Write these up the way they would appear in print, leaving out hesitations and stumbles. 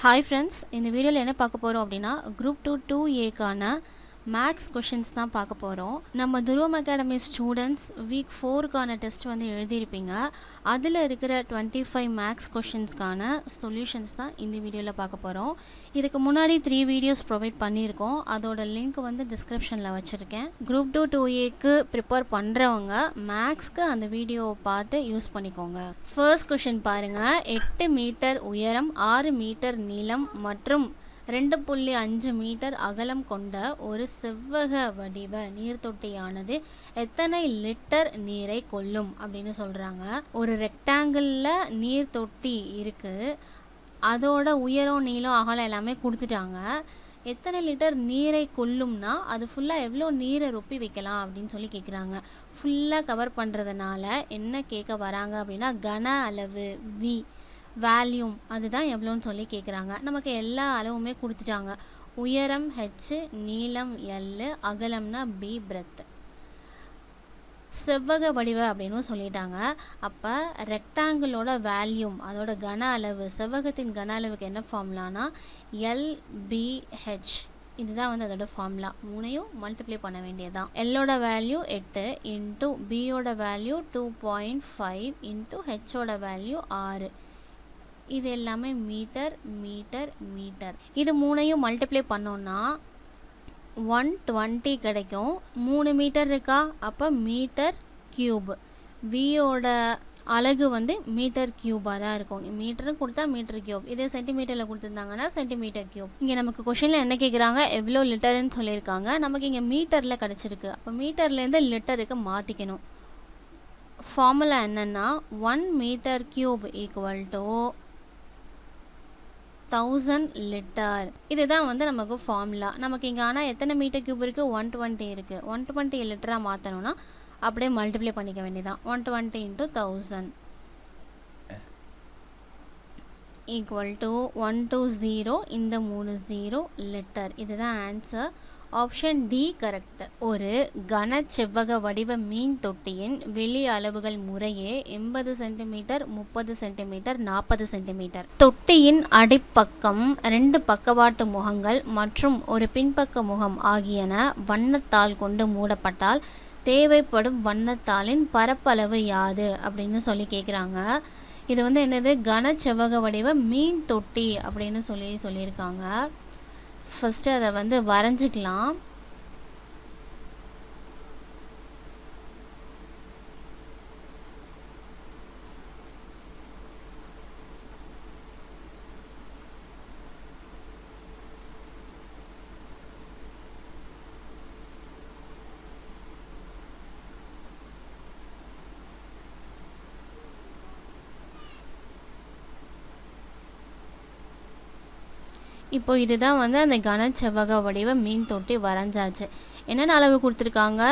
Hi friends, இந்த வீடியோவில் என்ன பார்க்க போகிறோம் அப்படின்னா குரூப் 2A மேக்ஸ் கொஷின்ஸ் தான் பார்க்க போகிறோம். நம்ம துருவம் அகாடமி ஸ்டூடெண்ட்ஸ் வீக் 4க்கான டெஸ்ட் வந்து எழுதியிருப்பீங்க. அதில் இருக்கிற 25 மேக்ஸ் கொஷின்ஸ்க்கான சொல்யூஷன்ஸ் தான் இந்த வீடியோவில் பார்க்க போகிறோம். இதுக்கு முன்னாடி 3 வீடியோஸ் ப்ரொவைட் பண்ணியிருக்கோம். அதோட லிங்க் வந்து டிஸ்கிரிப்ஷனில் வச்சுருக்கேன். குரூப் 2A ப்ரிப்பேர் பண்ணுறவங்க மேக்ஸ்க்கு அந்த வீடியோவை பார்த்து யூஸ் பண்ணிக்கோங்க. ஃபர்ஸ்ட் கொஷின் பாருங்கள். 8 மீட்டர் உயரம், 6 மீட்டர் நீளம் மற்றும் 2.5 மீட்டர் அகலம் கொண்ட ஒரு செவ்வக வடிவ நீர்த்தொட்டியானது எத்தனை லிட்டர் நீரை கொள்ளும் அப்படின்னு சொல்கிறாங்க. ஒரு ரெக்டாங்கிளில் நீர் தொட்டி இருக்குது, அதோட உயரம் நீளம் அகலம் எல்லாமே கொடுத்துட்டாங்க. எத்தனை லிட்டர் நீரை கொள்ளும்னா அது ஃபுல்லாக எவ்வளோ நீரை ரொப்பி வைக்கலாம் அப்படின்னு சொல்லி கேட்குறாங்க. ஃபுல்லாக கவர் பண்ணுறதுனால என்ன கேட்க வராங்க அப்படின்னா கன அளவு வி வேல்யூம் அதுதான் எவ்வளோன்னு சொல்லி கேட்குறாங்க. நமக்கு எல்லா அளவுமே கொடுத்துட்டாங்க. உயரம் ஹெச், நீளம் எல், அகலம்னா பி, பிரெத். செவ்வக வடிவ அப்படின்னு சொல்லிட்டாங்க. அப்போ ரெக்டாங்கிளோட வேல்யூம் அதோட கன அளவு, செவ்வகத்தின் கன அளவுக்கு என்ன ஃபார்முலானா LBH. இதுதான் வந்து அதோட ஃபார்முலா. மூணையும் மல்டிப்ளை பண்ண வேண்டியதான். எல்லோட வேல்யூ 8 இன்ட்டு பியோட வேல்யூ 2.5 இன்ட்டு ஹெச்சோட வேல்யூ 6. இது எல்லாமே மீட்டர் மீட்டர் மீட்டர். இது மூணையும் மல்டிப்ளை பண்ணோன்னா 120 கிடைக்கும். 3 மீட்டர் இருக்கா, அப்போ மீட்டர் கியூப். வியோட அலகு வந்து மீட்டர் கியூபாக தான் இருக்கும். மீட்டரும் கொடுத்தா மீட்டர் கியூப். இதே சென்டிமீட்டரில் கொடுத்துருந்தாங்கன்னா சென்டிமீட்டர் கியூப். இங்கே நமக்கு கொஷனில் என்ன கேட்குறாங்க, எவ்வளோ லிட்டருன்னு சொல்லியிருக்காங்க. நமக்கு இங்கே மீட்டரில் கிடச்சிருக்கு. அப்போ மீட்டர்லேருந்து லிட்டருக்கு மாற்றிக்கணும். ஃபார்முலா என்னென்னா 1 metre cube equal to 1000 litre. இதுதான் வந்து நமக்கு ஃபார்முலா. நமக்கு இங்கே ஆனால் எத்தனை மீட்டர் கியூப் இருக்குது, 120 இருக்குது. 120 லிட்டராக மாற்றணும்னா அப்படியே மல்டிப்ளை பண்ணிக்க வேண்டியதான். 120 இன்ட்டு 1000 ஈக்குவல் டு 120, இந்த 30 லிட்டர். இதுதான் ஆன்சர். Option D correct. ஒரு கன செவ்வக வடிவ மீன் தொட்டியின் வெளி அளவுகள் முறையே 80 சென்டிமீட்டர், 30 சென்டிமீட்டர், 40 சென்டிமீட்டர். தொட்டியின் அடிப்பக்கம் 2 பக்கவாட்டு முகங்கள் மற்றும் ஒரு பின்பக்க முகம் ஆகியன வண்ணத்தால் கொண்டு மூடப்பட்டால் தேவைப்படும் வண்ணத்தாளின் பரப்பளவு யாது அப்படின்னு சொல்லி கேட்குறாங்க. இது வந்து என்னது, கன செவ்வக வடிவ மீன் தொட்டி அப்படின்னு சொல்லியிருக்காங்க. ஃபஸ்ட்டு அதை வந்து வரைஞ்சிக்கலாம். இப்போ இதுதான் வந்து அந்த கன செவ்வக வடிவ மீன் தொட்டி வரைஞ்சாச்சு. என்னென்ன அளவு கொடுத்துருக்காங்க,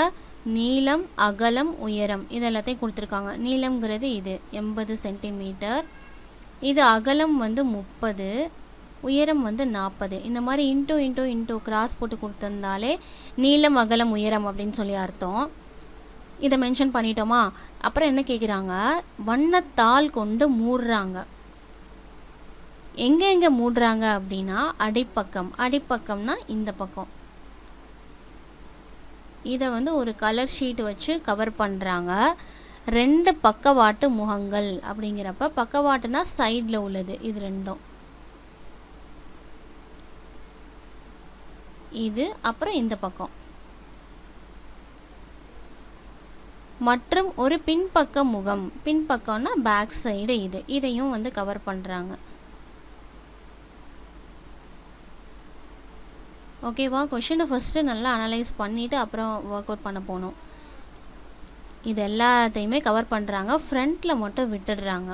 நீளம், அகலம், உயரம் இது எல்லாத்தையும் கொடுத்துருக்காங்க. நீளம்ங்கிறது இது 80 சென்டிமீட்டர், இது அகலம் வந்து 30, உயரம் வந்து 40. இந்த மாதிரி இன்ட்டு இன்ட்டு இன்ட்டு கிராஸ் போட்டு கொடுத்துருந்தாலே நீளம், அகலம், உயரம் அப்படின்னு சொல்லி அர்த்தம். இதை மென்ஷன் பண்ணிட்டோமா. அப்புறம் என்ன கேட்குறாங்க, வண்ணத்தாள் கொண்டு மூடுறாங்க. எங்கே மூடுறாங்க அப்படின்னா அடிப்பக்கம். அடிப்பக்கம்னா இந்த பக்கம். இதை வந்து ஒரு கலர் ஷீட் வச்சு கவர் பண்ணுறாங்க. 2 பக்கவாட்டு முகங்கள் அப்படிங்கிறப்ப பக்கவாட்டுனா சைடில் உள்ளது. இது ரெண்டும் இது, அப்புறம் இந்த பக்கம். மற்றும் ஒரு பின்பக்க முகம். பின்பக்கம்னா பேக் சைடு. இதையும் வந்து கவர் பண்ணுறாங்க. ஓகேவா. கொஷினை ஃபஸ்ட்டு நல்லா அனலைஸ் பண்ணிவிட்டு அப்புறம் ஒர்க் அவுட் பண்ண போகணும். இது எல்லாத்தையுமே கவர் பண்ணுறாங்க, ஃப்ரண்ட்டில் மட்டும் விட்டுடுறாங்க.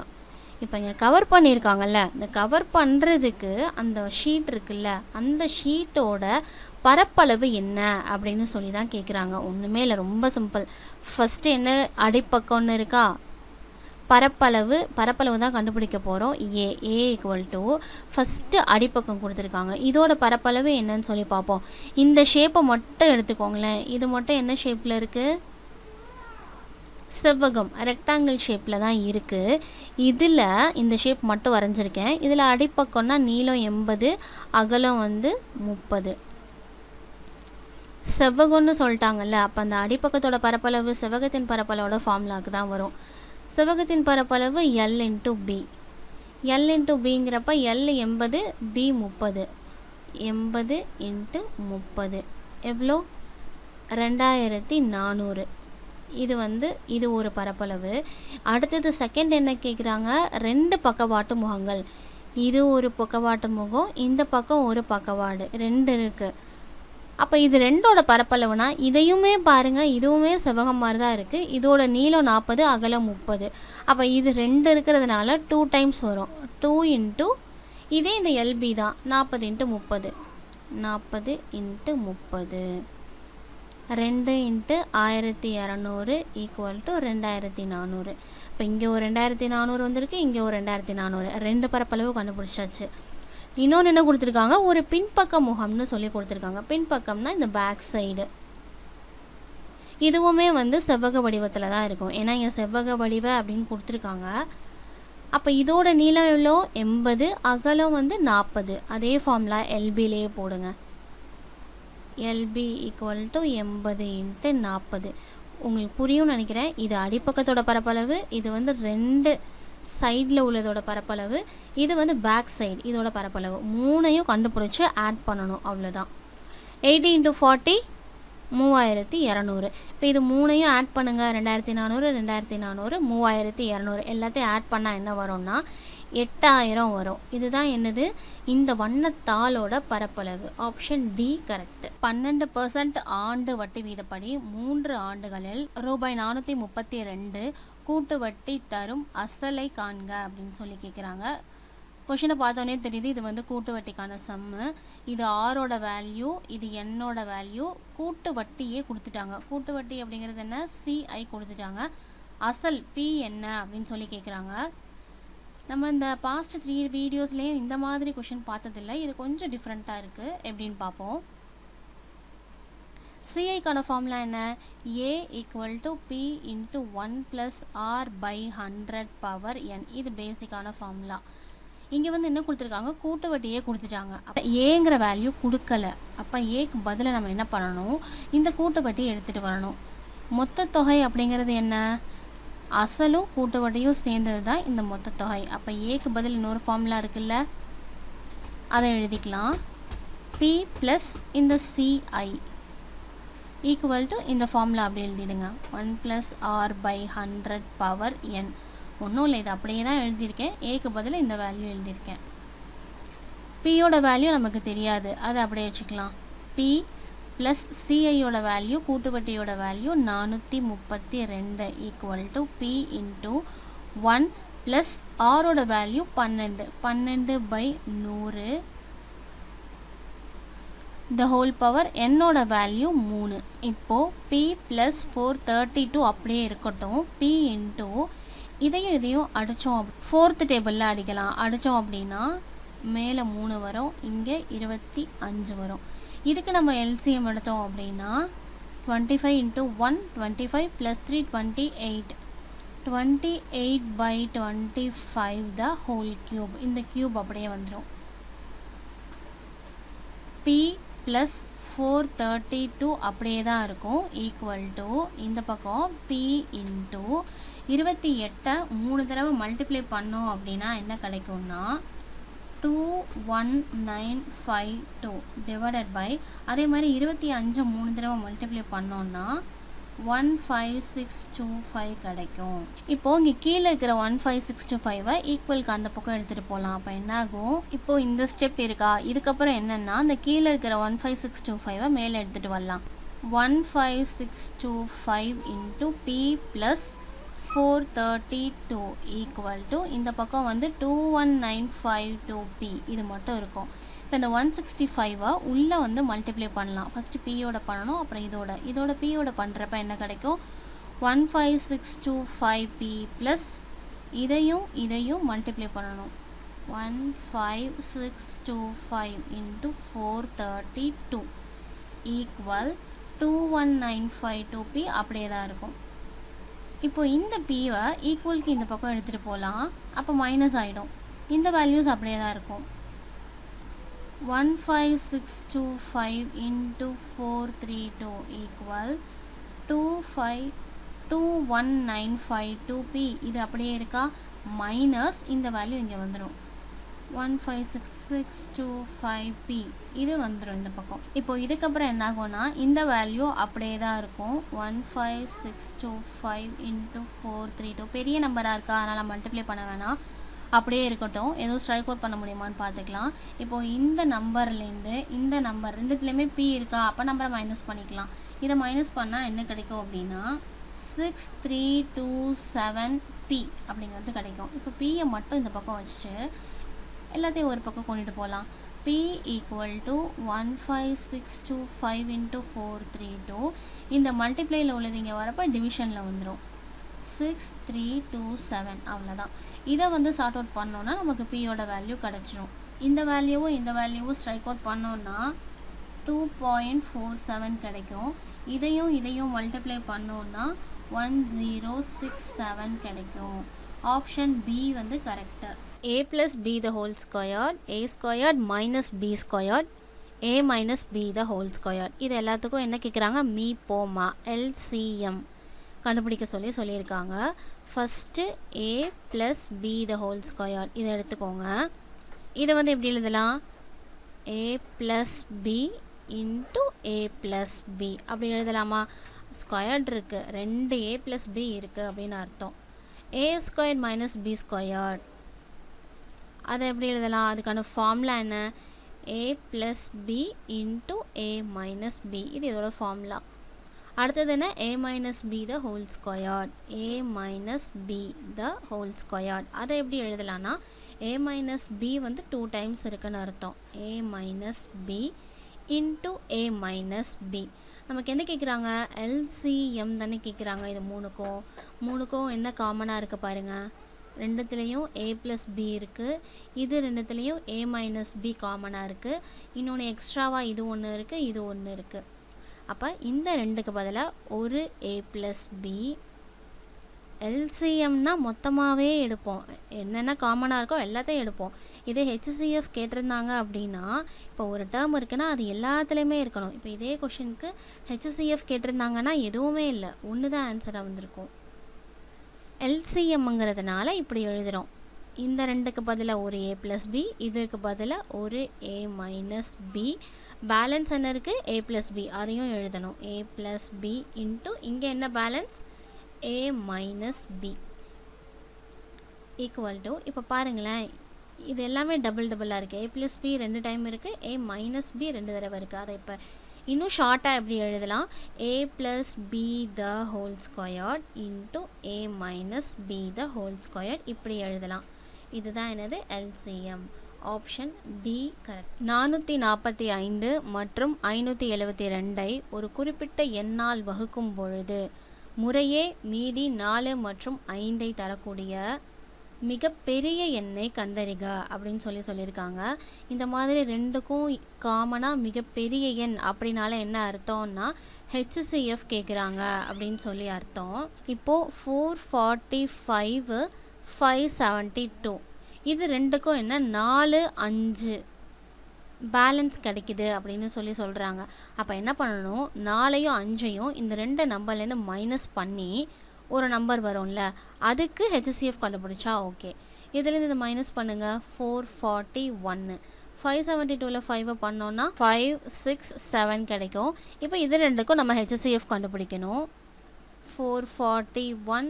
இப்போ இங்கே கவர் பண்ணியிருக்காங்கல்ல, இந்த கவர் பண்ணுறதுக்கு அந்த ஷீட் இருக்குல்ல, அந்த ஷீட்டோட பரப்பளவு என்ன அப்படின்னு சொல்லி தான் கேட்குறாங்க. ஒன்றுமே இல்லை, ரொம்ப சிம்பிள். ஃபஸ்ட்டு என்ன, அடிப்பக்கம்னு இருக்கா, பரப்பளவு தான் கண்டுபிடிக்க போகிறோம். ஏ ஈக்குவல் டு ஃபஸ்ட்டு அடிப்பக்கம் கொடுத்துருக்காங்க. இதோட பரப்பளவு என்னன்னு சொல்லி பார்ப்போம். இந்த ஷேப்பை மட்டும் எடுத்துக்கோங்களேன். இது மட்டும் என்ன ஷேப்பில் இருக்குது, செவ்வகம் ரெக்டாங்கிள் ஷேப்பில் தான் இருக்குது. இதில் இந்த ஷேப் மட்டும் வரைஞ்சிருக்கேன். இதில் அடிப்பக்கம்னா நீளம் 80, அகலம் வந்து 30. செவ்வகம்னு சொல்லிட்டாங்கல்ல, அப்போ அந்த அடிப்பக்கத்தோட பரப்பளவு செவ்வகத்தின் பரப்பளவோட ஃபார்முலாவுக்கு தான் வரும். செவ்வகத்தின் பரப்பளவு L into B. L into பிங்கிறப்ப L 80, B 30. 80 இன்ட்டு 30 எவ்வளோ? 2400. இது ஒரு பரப்பளவு. அடுத்தது செகண்ட் என்ன கேட்குறாங்க? 2 பக்கவாட்டு முகங்கள். இது ஒரு பக்கவாட்டு முகம், இந்த பக்கம் ஒரு பக்கவாடு, 2 இருக்குது. அப்போ இது 2ஓட பரப்பளவுனா இதையுமே பாருங்கள், இதுவுமே செவ்வகம் மாதிரி தான் இருக்குது. இதோட நீளம் 40, அகலம் 30. அப்போ இது 2 இருக்கிறதுனால 2 டைம்ஸ் வரும். 2 இன்ட்டு இதே இந்த LB தான் 40 into 30. 40 into 30. 2 into 1200 equal to 2400. இப்போ இங்கே ஒரு 2400 வந்திருக்கு, இங்கே ஒரு 2400. 2 பரப்பளவு கண்டுபிடிச்சாச்சு. இன்னொன்று என்ன கொடுத்துருக்காங்க? ஒரு பின்பக்க முகம்னு சொல்லி கொடுத்துருக்காங்க. பின்பக்கம்னா இந்த பேக் சைடு. இதுவுமே வந்து செவ்வக வடிவத்தில் தான் இருக்கும். ஏன்னா இங்கே செவ்வக வடிவ அப்படின்னு கொடுத்துருக்காங்க. அப்போ இதோட நீளம் எவ்வளோ? 80, அகலம் வந்து 40. அதே ஃபார்முலா LBலேயே போடுங்க. LB equal to 80 into 40. உங்களுக்கு புரியும்னு நினைக்கிறேன். இது அடிப்பக்கத்தோட பரப்பளவு, இது வந்து 2 சைடில் உள்ளதோட பரப்பளவு, இது வந்து பேக் சைடு இதோட பரப்பளவு. 3ஐயும் கண்டுபிடிச்சி ஆட் பண்ணணும், அவ்வளோதான். 80 இன்ட்டு 40 3200. இப்போ இது 3ஐயும் ஆட் பண்ணுங்கள். 2400 2400 3200 எல்லாத்தையும் ஆட் பண்ணால் என்ன வரும்னா 8000 வரும். இதுதான் என்னது? இந்த வண்ணத்தாளோட பரப்பளவு. Option D correct. 12% ஆண்டு வட்டி வீதப்படி 3 ஆண்டுகளில் ரூபாய் 432 கூட்டு வட்டி தரும் அசலை காண்க அப்படின்னு சொல்லி கேட்குறாங்க. கொஷினை பார்த்தோன்னே தெரியுது, இது வந்து கூட்டு வட்டிக்கான சம்மு. இது ஆரோட வேல்யூ, இது என்னோட வேல்யூ. கூட்டு வட்டியே கொடுத்துட்டாங்க. கூட்டு வட்டி அப்படிங்கிறது என்ன? CI கொடுத்துட்டாங்க. அசல் P என்ன அப்படின்னு சொல்லி கேட்குறாங்க. நம்ம இந்த பாஸ்ட் 3 வீடியோஸ்லேயும் இந்த மாதிரி கொஷின் பார்த்ததில்லை. இது கொஞ்சம் டிஃப்ரெண்ட்டாக இருக்குது. எப்படின்னு பார்ப்போம். CIக்கான ஃபார்முலா என்ன? A equal to P into 1 + R/100 power n. இது பேசிக்கான ஃபார்முலா. இங்கே வந்து என்ன கொடுத்துருக்காங்க? கூட்டு வட்டியே கொடுத்துட்டாங்க. அப்போ ஏங்கிற வேல்யூ கொடுக்கல. அப்போ ஏக்கு பதிலாக நம்ம என்ன பண்ணணும்? இந்த கூட்டு வட்டியை எடுத்துகிட்டு வரணும். மொத்த தொகை அப்படிங்கிறது என்ன? அசலும் கூட்டு வட்டியும் சேர்ந்தது தான் இந்த மொத்த தொகை. அப்போ ஏக்கு பதில் இன்னொரு ஃபார்முலா இருக்குல்ல, அதை எழுதிக்கலாம். P ப்ளஸ் இந்த CI ஈக்குவல் டு இந்த ஃபார்முலா அப்படி எழுதிடுங்க. 1 + R/100 பவர் n. ஒன்றும் இல்லை, இது அப்படியே தான் எழுதியிருக்கேன். ஏக்கு பதில் இந்த வேல்யூ எழுதியிருக்கேன். பியோட வேல்யூ நமக்கு தெரியாது, அதை அப்படியே வச்சுக்கலாம். P ப்ளஸ் CIயோட வேல்யூ, கூட்டுவட்டியோட value 432 equal to P into 1 plus ஆரோட வேல்யூ 12. 12/100 the whole power. என்னோட வேல்யூ 3. இப்போது P ப்ளஸ் 432 அப்படியே இருக்கட்டும். P இன்ட்டு இதையும் அடித்தோம். 4th டேபிளில் அடிக்கலாம். அடித்தோம் அப்படின்னா மேலே 3 வரும், இங்கே 25 வரும். இதுக்கு நம்ம LCM எடுத்தோம் அப்படின்னா 25 into 1 25 plus 3 28. 28/25 the whole cube. இந்த கியூப் அப்படியே வந்துடும். P ப்ளஸ் 432 அப்படியே தான் இருக்கும் ஈக்குவல் டு இந்த பக்கம் P இன்ட்டு 28 3 தடவை மல்டிப்ளை பண்ணோம் அப்படின்னா என்ன கிடைக்கும்னா 21952 டிவைடட் பை, அதே மாதிரி 25 3 தடவை மல்டிப்ளை பண்ணோன்னா 15625 கிடைக்கும். இப்போது இங்கே கீழே இருக்கிற 15625 ஈக்குவலுக்கு அந்த பக்கம் எடுத்துகிட்டு போகலாம். அப்போ என்னாகும்? இப்போது இந்த ஸ்டெப் இருக்கா? இதுக்கப்புறம் என்னென்னா இந்த கீழே இருக்கிற 15625 மேலே எடுத்துகிட்டு வரலாம். 15625 into P plus 432 equal to இந்த பக்கம் வந்து 21952P. இது மட்டும் இருக்கும். இப்போ இந்த 165 உள்ளே வந்து மல்டிப்ளை பண்ணலாம். ஃபஸ்ட்டு பியோட பண்ணணும், அப்புறம் இதோட பியோட பண்ணுறப்ப என்ன கிடைக்கும்? 15625P ப்ளஸ் இதையும் மல்டிப்ளை பண்ணணும். 15625 இன்ட்டு 432 ஈக்குவல் 21952P அப்படியே தான் இருக்கும். இப்போ இந்த Pவை ஈக்குவலுக்கு இந்த பக்கம் எடுத்துகிட்டு போகலாம். அப்போ மைனஸ் ஆகிடும். இந்த வேல்யூஸ் அப்படியே தான் இருக்கும். 15625 into 432 equal 21952P. இது அப்படியே இருக்கா? மைனஸ் இந்த வேல்யூ இங்கே வந்துடும். 15625P இது வந்துடும் இந்த பக்கம். இப்போ இதுக்கப்புறம் என்ன ஆகும்னா இந்த வேல்யூ அப்படியே தான் இருக்கும். 15625 into 432 பெரிய நம்பராக இருக்கா, அதனால் மல்டிப்ளை பண்ண வேணாம், அப்படியே இருக்கட்டும். எதுவும் ஸ்ட்ரைக் அவுட் பண்ண முடியுமான்னு பார்த்துக்கலாம். இப்போது இந்த நம்பர்லேருந்து இந்த நம்பர் ரெண்டுத்துலேயுமே P இருக்கா, அப்போ நம்பரை மைனஸ் பண்ணிக்கலாம். இதை மைனஸ் பண்ணால் என்ன கிடைக்கும் அப்படின்னா 6327P அப்படிங்கிறது கிடைக்கும். இப்போ Pயை மட்டும் இந்த பக்கம் வச்சுட்டு எல்லாத்தையும் ஒரு பக்கம் கொண்டுட்டு போகலாம். P equal to 15625 into 432. இந்த மல்டிப்ளையில் உள்ளது இங்கே வரப்போ டிவிஷனில் வந்துடும். 6327 அவ்வளோதான். இதை வந்து சார்ட் அவுட் பண்ணோன்னா நமக்கு Pயோட வேல்யூ கிடச்சிரும். இந்த வேல்யூவும் ஸ்ட்ரைக் அவுட் பண்ணோன்னா 2.47 கிடைக்கும். இதையும் மல்டிப்ளை பண்ணோன்னா 1067 கிடைக்கும். ஆப்ஷன் பி வந்து correct. a plus b the whole squared, a squared minus b squared, a minus b the whole squared. இது எல்லாத்துக்கும் என்ன கேட்குறாங்க? மீ போமா LCM கண்டுபிடிக்க சொல்லியிருக்காங்க. First a plus b the whole squared இதை எடுத்துக்கோங்க. இதை வந்து எப்படி எழுதலாம்? a plus b into a plus b அப்படி எழுதலாமா? ஸ்கொயர்ட் இருக்குது, 2a plus b இருக்குது அப்படின்னு அர்த்தம். a squared minus b squared அதை எப்படி எழுதலாம்? அதுக்கான ஃபார்முலா என்ன? a plus b into a minus b இது இதோட ஃபார்முலா. அடுத்தது என்ன? a minus b the whole squared, a minus b the whole squared அதை எப்படி எழுதலான்னா a minus b வந்து 2 டைம்ஸ் இருக்குன்னு அர்த்தம். a minus b into a minus b. நமக்கு என்ன கேட்குறாங்க? LCM தானே கேட்குறாங்க. இது மூணுக்கும் என்ன காமனாக இருக்குது பாருங்கள். ரெண்டுத்துலேயும் a plus b இருக்குது, இது ரெண்டுத்துலேயும் a minus b காமனாக இருக்குது, இன்னொன்று எக்ஸ்ட்ராவாக இது ஒன்று இருக்குது, இது ஒன்று இருக்குது. அப்போ இந்த ரெண்டுக்கு பதிலாக ஒரு a plus b. LCMனா மொத்தமாகவே எடுப்போம், என்னென்ன காமனாக இருக்கோ எல்லாத்தையும் எடுப்போம். இதே HCF கேட்டிருந்தாங்க அப்படின்னா இப்போ ஒரு டேர்ம் இருக்குன்னா அது எல்லாத்துலேயுமே இருக்கணும். இப்போ இதே கொஷினுக்கு HCF கேட்டிருந்தாங்கன்னா எதுவுமே இல்லை, ஒன்று தான் ஆன்சராக வந்திருக்கும். LCMங்கிறதுனால இப்படி எழுதுகிறோம். இந்த ரெண்டுக்கு பதிலாக ஒரு a plus b, இதற்கு பதிலாக ஒரு a minus b. பேலன்ஸ் என்ன இருக்குது? a plus b அதையும் எழுதணும். a plus b இன்ட்டு இங்கே என்ன balance? a minus b equal to, இப்போ பாருங்களேன் இது எல்லாமே டபுளாக இருக்குது. a plus b 2 டைம் இருக்குது, a minus b 2 தடவை இருக்குது. அதை இப்போ இன்னும் ஷார்ட்டாக எப்படி எழுதலாம்? a plus b the whole squared into a minus b the whole squared இப்படி எழுதலாம். இதுதான் என்னது? LCM. Option D correct. 445 மற்றும் 572 ஒரு குறிப்பிட்ட எண்ணால் வகுக்கும் பொழுது முறையே மீதி 4 மற்றும் 5 தரக்கூடிய மிகப்பெரிய எண்ணை கண்டறிக அப்படின்னு சொல்லியிருக்காங்க. இந்த மாதிரி ரெண்டுக்கும் காமனாக மிகப்பெரிய எண் அப்படின்னால என்ன அர்த்தம்னா HCF கேட்குறாங்க அப்படின்னு சொல்லி அர்த்தம். இப்போது 445 572 இது ரெண்டுக்கும் என்ன 4 5 பேலன்ஸ் கிடைக்குது அப்படின்னு சொல்கிறாங்க. அப்போ என்ன பண்ணணும்? 4ஐயும் 5ஐயும் இந்த 2 நம்பர்லேருந்து மைனஸ் பண்ணி ஒரு நம்பர் வரும்ல, அதுக்கு HCF கண்டுபிடிச்சா ஓகே. இதுலேருந்து இதை மைனஸ் பண்ணுங்கள். 441 572ல் 5 பண்ணோன்னா 567 கிடைக்கும். இப்போ இது ரெண்டுக்கும் நம்ம HCF கண்டுபிடிக்கணும். 441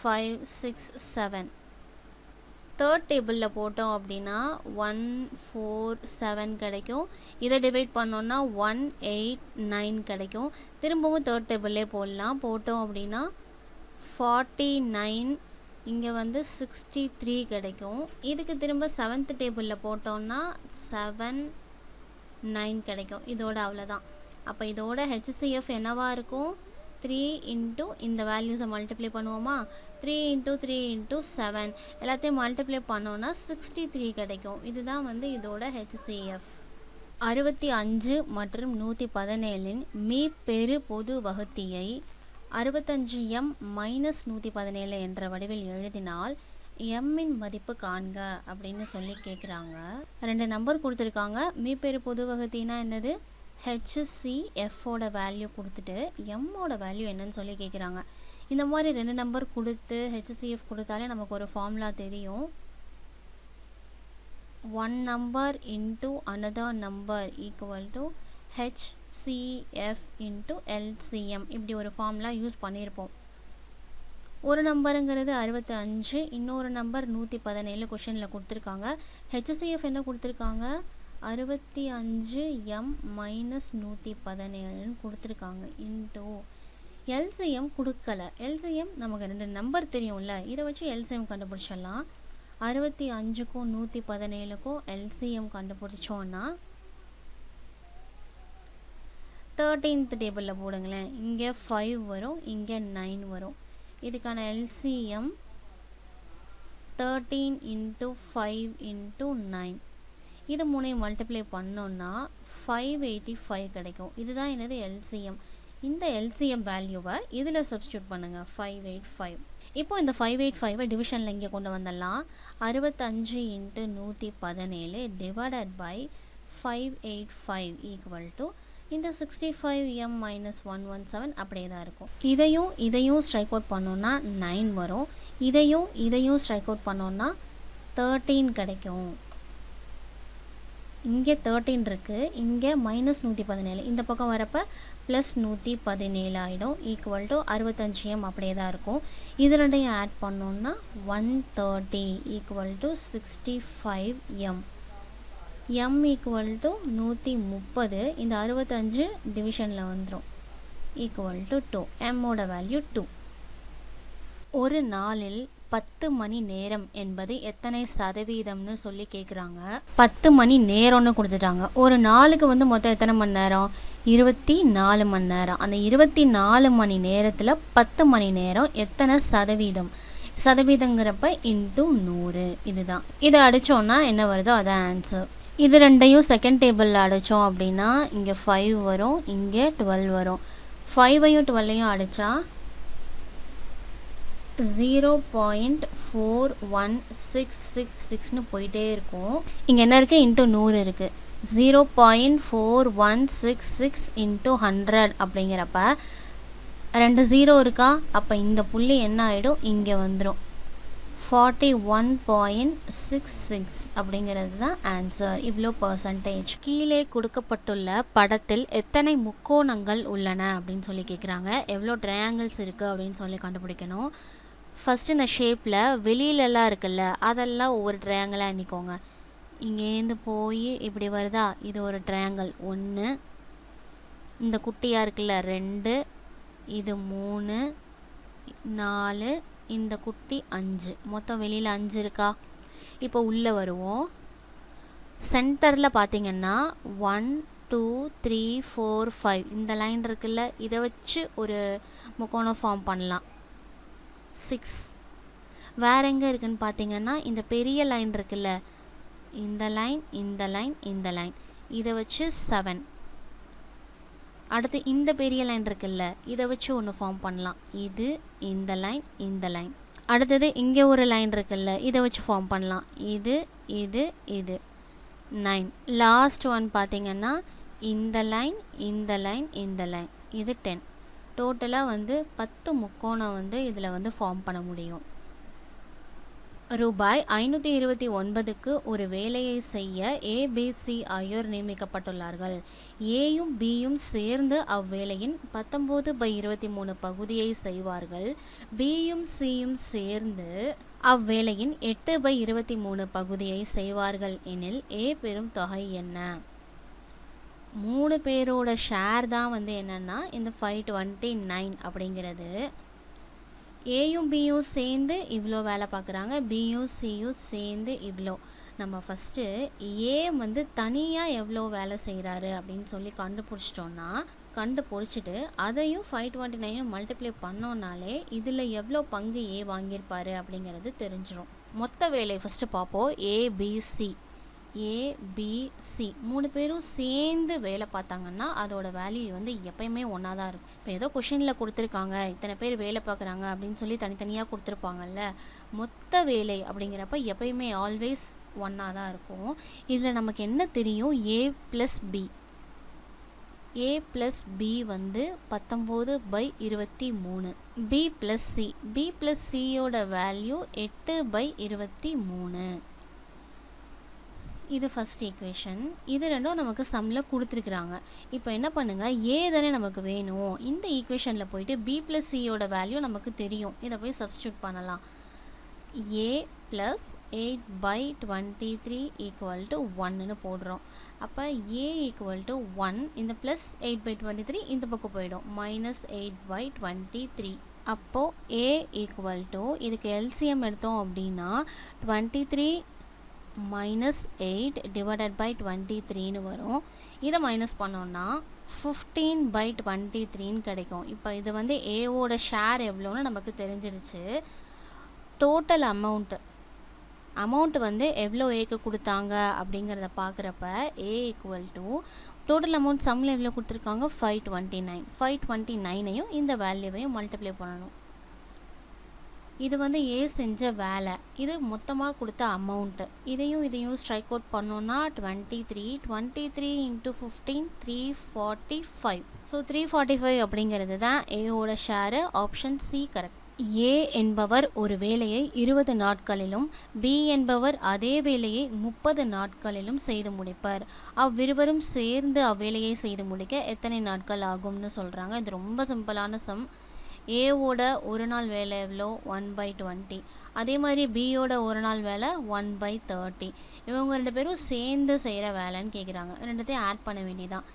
567 தேர்ட் டேபிளில் போட்டோம் அப்படின்னா 147 கிடைக்கும். இதை டிவைட் பண்ணோன்னா 189 கிடைக்கும். திரும்பவும் தேர்ட் டேபிள்லே போட்டோம் அப்படின்னா 49 இங்கே வந்து 63 கிடைக்கும். இதுக்கு திரும்ப 7th டேபிளில் போட்டோம்னா 79 கிடைக்கும். இதோட அவ்வளோதான். அப்போ இதோட HCF என்னவா இருக்கும்? 3 இன்ட்டு இந்த வேல்யூஸை மல்டிப்ளை பண்ணுவோமா? 3 இன்ட்டு 3 இன்ட்டு 7 எல்லாத்தையும் மல்டிப்ளை பண்ணோன்னா 63 கிடைக்கும். இதுதான் வந்து இதோட HCF. 65 மற்றும் 117 மீ பெரு பொது வகுத்தியை 65m மைனஸ் 117 என்ற வடிவில் எழுதினால் எம்மின் மதிப்பு காண்க அப்படின்னு சொல்லி கேட்குறாங்க. 2 நம்பர் கொடுத்துருக்காங்க. மீப்பெரு பொது வகுத்தினா என்னது, ஹெச்சிஎஃபோட வேல்யூ கொடுத்துட்டு எம்மோட வேல்யூ என்னன்னு சொல்லி கேட்குறாங்க. இந்த மாதிரி 2 நம்பர் கொடுத்து ஹெச்சிஎஃப் கொடுத்தாலே நமக்கு ஒரு ஃபார்முலா தெரியும். 1 number into another number equal to HCF into LCM. இப்படி ஒரு ஃபார்முலா யூஸ் பண்ணியிருப்போம். ஒரு நம்பருங்கிறது 65, இன்னொரு நம்பர் 117 கொஷனில் கொடுத்துருக்காங்க. ஹெச்சிஎஃப் என்ன கொடுத்துருக்காங்க, 65m மைனஸ் 117ன்னு கொடுத்துருக்காங்க. இன்டூ எல்சிஎம் கொடுக்கல. எல்சிஎம் நமக்கு 2 நம்பர் தெரியும்ல, இதை வச்சு எல்சிஎம் கண்டுபிடிச்சிடலாம். 65க்கும் 117க்கும் எல்சிஎம் கண்டுபிடிச்சோன்னா 13th டேபிளில் போடுங்களேன். இங்கே 5 வரும், இங்கே 9 வரும். இதுக்கான எல்சிஎம் 13 into 5 into 9. இது 3 மல்டிப்ளை பண்ணோன்னா 585 கிடைக்கும். இதுதான் என்னது எல்சிஎம். இந்த எல்சிஎம் வேல்யூவை இதில் சப்ஸ்டியூட் பண்ணுங்கள், 585. இப்போ இந்த 585 டிவிஷனில் இங்கே கொண்டு வந்துடலாம். 65 into 117 divided by 585 equal to இந்த 65m மைனஸ் 117 அப்படியே தான் இருக்கும். இதையும் ஸ்ட்ரைக் அவுட் பண்ணோன்னா 9 வரும். இதையும் ஸ்ட்ரைக் அவுட் பண்ணோன்னா 13 கிடைக்கும். இங்கே 13 இருக்குது, இங்கே மைனஸ் 117, இந்த பக்கம் வரப்போ ப்ளஸ் 117 ஆகிடும். ஈக்குவல் டு 65m அப்படியே தான் இருக்கும். இது ரெண்டையும் ஆட் பண்ணோன்னா 130 equal to 65m. m equal to 130. இந்த 65 டிவிஷனில் வந்துடும். Equal to 2. எம்மோட வேல்யூ 2. ஒரு நாளில் 10 மணி நேரம் என்பது எத்தனை சதவீதம்னு சொல்லி கேட்குறாங்க. 10 மணி நேரம்னு கொடுத்துட்டாங்க. ஒரு நாளுக்கு வந்து மொத்தம் எத்தனை மணி நேரம், 24 மணி நேரம். அந்த 24 மணி நேரத்தில் 10 மணி நேரம் எத்தனை சதவீதம், சதவீதங்கிறப்ப இன்ட்டு 100. இதுதான். இதை அடித்தோன்னா என்ன வருதோ அதான் ஆன்சர். இது ரெண்டையும் செகண்ட் டேபிளில் அடித்தோம் அப்படின்னா இங்கே 5 வரும், இங்கே 12 வரும். 5ஐயும் 12ஐயும் அடித்தா 0.4166 போயிட்டே இருக்கும். இங்கே என்ன இருக்குது, இன்ட்டு 100 இருக்குது. 0.4166 இன்ட்டு 100 அப்படிங்கிறப்ப 2 0 இருக்கா, அப்போ இந்த புள்ளி என்ன ஆகிடும், இங்கே வந்துடும். 41.66 அப்படிங்கிறது தான் ஆன்சர். இவ்வளோ பர்சன்டேஜ். கீழே கொடுக்கப்பட்டுள்ள படத்தில் எத்தனை முக்கோணங்கள் உள்ளன அப்படின்னு சொல்லி கேட்குறாங்க. எவ்வளோ ட்ரையாங்கிள்ஸ் இருக்குது அப்படின்னு சொல்லி கண்டுபிடிக்கணும். ஃபஸ்ட்டு இந்த ஷேப்பில் வெளியிலலாம் இருக்குல்ல, அதெல்லாம் ஒவ்வொரு ட்ரையாங்கிளாக எண்ணிக்கோங்க. இங்கேருந்து போய் இப்படி வருதா, இது ஒரு ட்ரையாங்கிள் 1. இந்த குட்டியாக இருக்குல்ல 2, இது 3, 4, இந்த குட்டி 5. மொத்தம் வெளியில் 5 இருக்கா. இப்போ உள்ளே வருவோம். சென்டரில் பார்த்தீங்கன்னா 1 2 3 4 5 இந்த லைன் இருக்குல்ல, இதை வச்சு ஒரு முக்கோணம் ஃபார்ம் பண்ணலாம். 6. வேறு எங்கே இருக்குன்னு பார்த்தீங்கன்னா இந்த பெரிய லைன் இருக்குல்ல, இந்த லைன் இந்த லைன் இந்த லைன், இதை வச்சு 7. அடுத்து இந்த பெரிய லைன் இருக்குல்ல, இதை வச்சு ஒன்று ஃபார்ம் பண்ணலாம். இது இந்த லைன் இந்த லைன். அடுத்தது இங்கே ஒரு லைன் இருக்குல்ல, இதை வச்சு ஃபார்ம் பண்ணலாம். இது இது இது 9. லாஸ்ட் ஒன் பார்த்தீங்கன்னா இந்த லைன் இந்த லைன் இந்த லைன், இது 10. டோட்டலாக வந்து 10 முக்கோணம் வந்து இதில் வந்து ஃபார்ம் பண்ண முடியும். ரூபாய் 529க்கு ஒரு வேலையை செய்ய ஏபிசி ஆகியோர் நியமிக்கப்பட்டுள்ளார்கள். ஏயும் பியும் சேர்ந்து அவ்வேலையின் 19/23 பகுதியை செய்வார்கள். பியும் சியும் சேர்ந்து அவ்வேலையின் 8/23 பகுதியை செய்வார்கள் எனில் ஏ பெறும் தொகை என்ன? 3 பேரோட ஷேர் தான் வந்து என்னென்னா இந்த 529 அப்படிங்கிறது. ஏயும் பியும் சேர்ந்து இவ்வளோ வேலை பார்க்குறாங்க, பியும் சியும் சேர்ந்து இவ்வளோ. நம்ம ஃபஸ்ட்டு ஏ வந்து தனியாக எவ்வளோ வேலை செய்கிறாரு அப்படின்னு சொல்லி கண்டுபிடிச்சிட்டு அதையும் 529 மல்டிப்ளை பண்ணோன்னாலே இதில் எவ்வளோ பங்கு ஏ வாங்கியிருப்பாரு அப்படிங்கிறது தெரிஞ்சிடும். மொத்த வேலை ஃபஸ்ட்டு பார்ப்போம். ஏபிசி ஏபிசி 3 பேரும் சேர்ந்து வேலை பார்த்தாங்கன்னா அதோட வேல்யூ வந்து எப்பயுமே ஒன்றா தான் இருக்கும். இப்போ ஏதோ கொஷினில் கொடுத்துருக்காங்க இத்தனை பேர் வேலை பார்க்குறாங்க அப்படின்னு சொல்லி தனித்தனியாக கொடுத்துருப்பாங்கல்ல, மொத்த வேலை அப்படிங்கிறப்ப எப்பயுமே ஆல்வேஸ் ஒன்றா தான் இருக்கும். இதில் நமக்கு என்ன தெரியும், A plus B. A plus B வந்து 19/23. B plus C, B plus சியோட வேல்யூ 8/23. இது ஃபர்ஸ்ட் ஈக்குவேஷன். இது ரெண்டும் நமக்கு சம்மில் கொடுத்துருக்குறாங்க. இப்போ என்ன பண்ணுங்கள், ஏ தானே நமக்கு வேணும். இந்த ஈக்குவேஷனில் போயிட்டு பி ப்ளஸ் சியோட வேல்யூ நமக்கு தெரியும், இதை போய் சப்ஸ்டியூட் பண்ணலாம். ஏ ப்ளஸ் 8/23 ஈக்குவல் டு 1ன்னு போடுறோம். அப்போ ஏ ஈக்குவல் டு 1, இந்த ப்ளஸ் 8/23 இந்த பக்கம் போயிடும், மைனஸ் 8/23. அப்போது ஏ ஈக்குவல் டு, இதுக்கு எல்சிஎம் எடுத்தோம் அப்படின்னா 23 minus 8 divided by 23ன்னு வரும். இதை மைனஸ் பண்ணோன்னா 15/23ன்னு கிடைக்கும். இப்போ இது வந்து ஏவோட ஷேர் எவ்வளோன்னு நமக்கு தெரிஞ்சிடுச்சு. டோட்டல் அமௌண்ட் வந்து எவ்வளோ ஏக்கு கொடுத்தாங்க அப்படிங்கிறத பார்க்குறப்ப ஏ ஈக்குவல் டு டோட்டல் அமௌண்ட் சம்மில் எவ்வளோ கொடுத்துருக்காங்க, 529. 529ஐயும் இந்த வேல்யூவையும் மல்டிப்ளை பண்ணணும். இது வந்து ஏ செஞ்ச வேலை, இது மொத்தமாக கொடுத்த அமௌண்ட்டு. இதையும் ஸ்ட்ரைக் அவுட் பண்ணோன்னா 23 இன்ட்டு 15 345. ஸோ 345 அப்படிங்கிறது தான் ஏவோட share. Option C correct. A என்பவர் ஒரு வேலையை 20 நாட்களிலும் பி என்பவர் அதே வேலையை 30 நாட்களிலும் செய்து முடிப்பார். அவ்விருவரும் சேர்ந்து அவ்வேலையை செய்து முடிக்க எத்தனை நாட்கள் ஆகும்னு சொல்கிறாங்க. இது ரொம்ப சிம்பிளான சம். ஏவோட ஒரு நாள் வேலை எவ்வளோ, 1/20. அதே மாதிரி பியோட ஒரு நாள் வேலை 1/30. இவங்க ரெண்டு பேரும் சேர்ந்து செய்கிற வேலைன்னு கேட்குறாங்க. ரெண்டுத்தையும் ஆட் பண்ண வேண்டியதான்.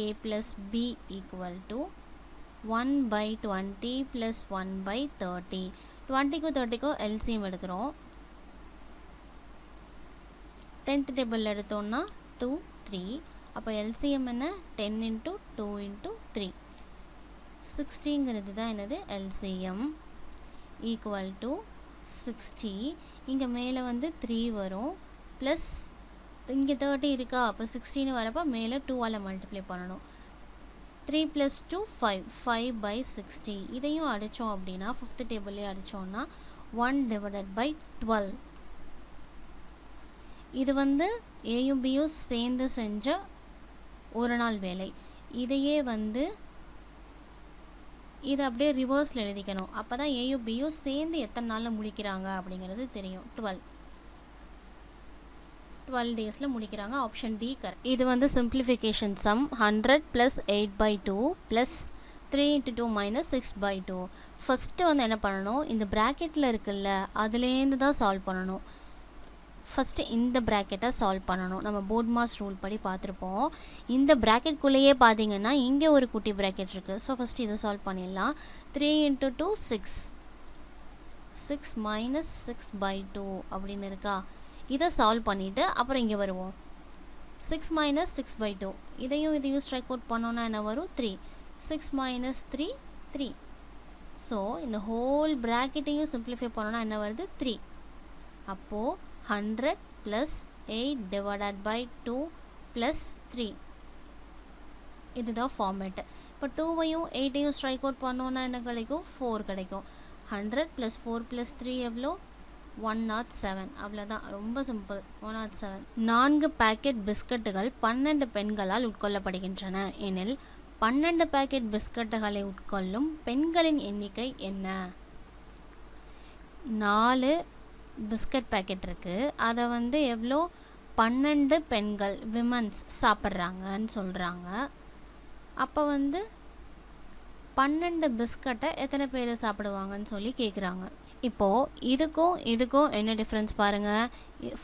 A plus B equal to 1/20 plus 1/30. 20க்கும் 30க்கும் எல்சிஎம் எடுக்கிறோம். 10th டேபிள் எடுத்தோம்னா 2 3. அப்போ எல்சிஎம் என்ன, 10 × 2 × 3. 60ங்கிறது தான் என்னது எல்சிஎம். Equal to 60. இங்கே மேலே வந்து 3 வரும், ப்ளஸ் இங்கே 30 இருக்கா, அப்போ 16 வரப்போ மேலே 2ஆல் மல்டிப்ளை பண்ணணும். 3 + 2 5, 5/60. இதையும் அடித்தோம் அப்படின்னா 5th டேபிள்லேயே அடித்தோம்னா 1/12. இது வந்து ஏயும் பியும் சேர்ந்து செஞ்ச ஒரு நாள் வேலை. இதையே வந்து இதை அப்படியே ரிவர்ஸில் எழுதிக்கணும். அப்போ தான் ஏயும் பியும் சேர்ந்து எத்தனை நாளில் முடிக்கிறாங்க அப்படிங்கிறது தெரியும். 12 டேஸில் முடிக்கிறாங்க. Option D correct. இது வந்து சிம்பிளிஃபிகேஷன் சம். 100 + 8/2 ப்ளஸ் 3 × 2 - 6/2. ஃபஸ்ட்டு வந்து என்ன பண்ணணும், இந்த ப்ராக்கெட்டில் இருக்குல்ல அதுலேருந்து தான் சால்வ் பண்ணணும். ஃபஸ்ட்டு இந்த ப்ராக்கெட்டை சால்வ் பண்ணணும். நம்ம போர்ட் மாஸ் ரூல் படி பார்த்துருப்போம். இந்த ப்ராக்கெட்குள்ளேயே பார்த்தீங்கன்னா இங்கே ஒரு குட்டி ப்ராக்கெட் இருக்குது. ஸோ ஃபஸ்ட்டு இதை சால்வ் பண்ணிடலாம். 3 × 2 6, 6 - 6/2 அப்படின்னு இருக்கா. இதை சால்வ் பண்ணிவிட்டு அப்புறம் இங்கே வருவோம். 6 - 6/2. இதையும் ஸ்ட்ரைக் அவுட் பண்ணோன்னா என்ன வரும், 3. 6 - 3 3. ஸோ இந்த ஹோல் ப்ராக்கெட்டையும் சிம்பிளிஃபை பண்ணோன்னா என்ன வருது, 3. அப்போது 100 + 8 / 2 + 3. இதுதான் ஃபார்மேட்டு. இப்போ 2ஐயும் 8ஐயும் ஸ்ட்ரைக் அவுட் பண்ணோன்னா என்ன கிடைக்கும், 4 கிடைக்கும். 100 + 4 + 3 எவ்வளோ, 107. அவ்வளோதான், ரொம்ப சிம்பிள். 107. 4 பாக்கெட் பிஸ்கட்டுகள் 12 பெண்களால் உட்கொள்ளப்படுகின்றன எனில் 12 பாக்கெட் பிஸ்கட்டுகளை உட்கொள்ளும் பெண்களின் எண்ணிக்கை என்ன? 4 பிஸ்கட் பேக்கெட் இருக்குது. அதை வந்து எவ்வளோ, 12 பெண்கள் விமன்ஸ் சாப்பிட்றாங்கன்னு சொல்கிறாங்க. அப்போ வந்து 12 பிஸ்கட்டை எத்தனை பேர் சாப்பிடுவாங்கன்னு சொல்லி கேட்குறாங்க. இப்போது இதுக்கும் என்ன டிஃப்ரென்ஸ் பாருங்கள்.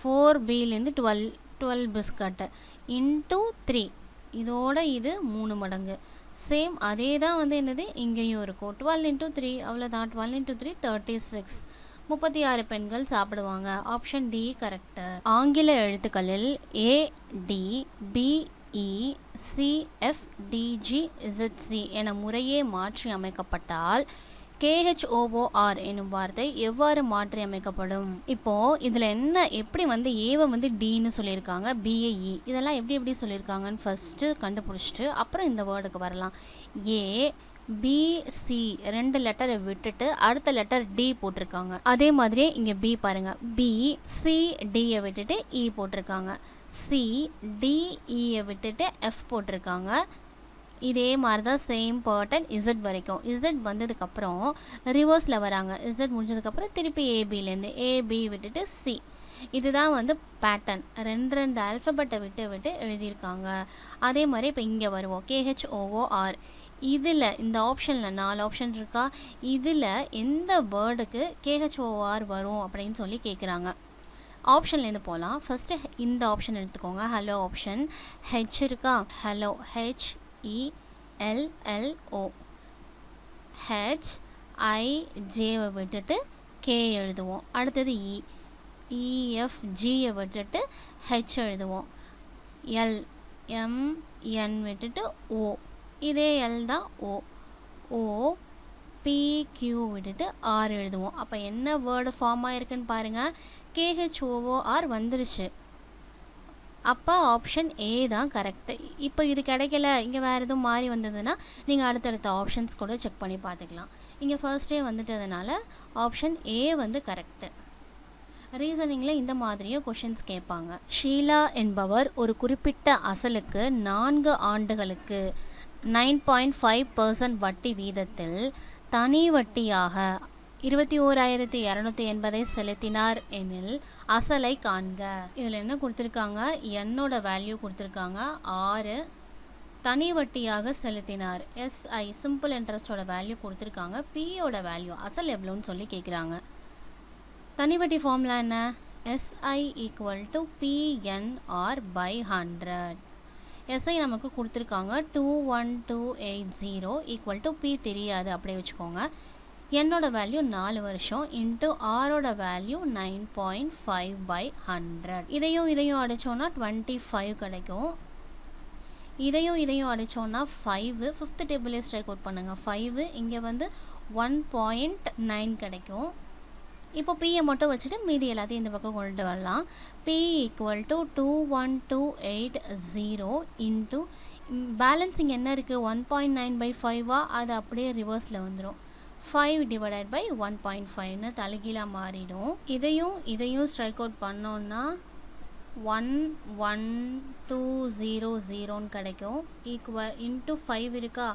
4Bலேருந்து 12 பிஸ்கட்டு இன்ட்டு 3. இதோட இது 3 மடங்கு. சேம் அதே தான் வந்து என்னது இங்கேயும் இருக்கும். 12 × 3 அவ்வளோதான். 12 × 3 36. 36 பெண்கள் சாப்பிடுவாங்க. Option D correct. ஆங்கில எழுத்துக்களில் ADBECFDGZC என முறையே மாற்றி அமைக்கப்பட்டால் KHOOR என்னும் வார்த்தை எவ்வாறு மாற்றி அமைக்கப்படும்? இப்போ இதில் என்ன எப்படி வந்து ஏவை வந்து டின்னு சொல்லியிருக்காங்க, பிஏ இ, இதெல்லாம் எப்படி சொல்லியிருக்காங்கன்னு ஃபஸ்ட்டு கண்டுபிடிச்சிட்டு அப்புறம் இந்த வேர்டுக்கு வரலாம். ஏ பி சி 2 லெட்டரை விட்டுட்டு அடுத்த லெட்டர் டி போட்டிருக்காங்க. அதே மாதிரியே இங்கே பி பாருங்க, பி சி டியை விட்டுட்டு இ போட்டிருக்காங்க, சி டி இயை விட்டுட்டு எஃப் போட்டிருக்காங்க. இதே மாதிரி தான் சேம் பேட்டர்ன் இசட் வரைக்கும். இசட் வந்ததுக்கப்புறம் ரிவர்ஸில் வராங்க. இசட் முடிஞ்சதுக்கப்புறம் திருப்பி ஏபிலேருந்து ஏபி விட்டுட்டு சி. இதுதான் வந்து பேட்டர்ன். 2 ஆல்ஃபபெட்டை விட்டு எழுதியிருக்காங்க. அதே மாதிரி இப்போ இங்கே வருவோம். KHOOR. இதில் இந்த ஆப்ஷனில் 4 ஆப்ஷன் இருக்கா, இதில் எந்த வேர்டுக்கு KHOOR வரும் அப்படின்னு சொல்லி கேட்குறாங்க. ஆப்ஷன்லேருந்து போகலாம். ஃபஸ்ட்டு இந்த ஆப்ஷன் எடுத்துக்கோங்க, ஹலோ ஆப்ஷன். ஹெச் இருக்கா, ஹலோ HELLO. HIJவை விட்டுட்டு K எழுதுவோம். அடுத்தது EFGயை விட்டுட்டு H எழுதுவோம். LMN விட்டுட்டு O. இதே L தான் O. OPQ விட்டுட்டு R எழுதுவோம். அப்போ என்ன வேர்டு ஃபார்ம் ஆயிருக்குன்னு பாருங்கள். KHOOR வந்துருச்சு. அப்போ ஆப்ஷன் ஏ தான் கரெக்டு. இப்போ இது கிடைக்கல, இங்கே வேறு எதுவும் மாறி வந்ததுன்னா நீங்கள் அடுத்தடுத்த ஆப்ஷன்ஸ் கூட செக் பண்ணி பார்த்துக்கலாம். இங்கே ஃபர்ஸ்டே வந்துட்டதுனால ஆப்ஷன் ஏ வந்து கரெக்டு. ரீசனிங்கில் இந்த மாதிரியும் கொஷின்ஸ் கேட்பாங்க. ஷீலா என்பவர் ஒரு குறிப்பிட்ட அசலுக்கு 4 ஆண்டுகளுக்கு 9.5% வட்டி வீதத்தில் தனி வட்டியாக 21,280 செலுத்தினார் எனில் அசலை காண்க. இதில் என்ன கொடுத்துருக்காங்க, என்னோட வேல்யூ கொடுத்துருக்காங்க 6, தனி வட்டியாக செலுத்தினார் SI சிம்பிள் இன்ட்ரெஸ்டோட வேல்யூ கொடுத்துருக்காங்க, பியோட வேல்யூ அசல் எவ்வளோன்னு சொல்லி கேட்குறாங்க. தனி வட்டி ஃபார்முலா என்ன, SI = PNR/100. SI நமக்கு கொடுத்துருக்காங்க 21280 P தெரியாது, அப்படியே வச்சுக்கோங்க. என்னோட வேல்யூ 4 வருஷம் இன்ட்டு ஆரோட வேல்யூ 9.5/100. இதையும் அடித்தோன்னா 25 கிடைக்கும். இதையும் அடித்தோன்னா 5, 5th டேபிளே ஸ்ட்ரைக் அவுட் பண்ணுங்கள். 5 இங்கே வந்து 1.9 கிடைக்கும். இப்போ பியை மட்டும் வச்சுட்டு மீதி எல்லாத்தையும் இந்த பக்கம் கொண்டு வரலாம். P = 21280 இன்ட்டு பேலன்ஸிங் என்ன இருக்குது, 1.9/5 அது அப்படியே ரிவர்ஸில் வந்துடும். 5 / 1.5ன்னு தலைகீழாக மாறிடும். இதையும் ஸ்ட்ரைக் அவுட் பண்ணோன்னா 11200ன்னு கிடைக்கும். இன்ட்டு 5 இருக்கா,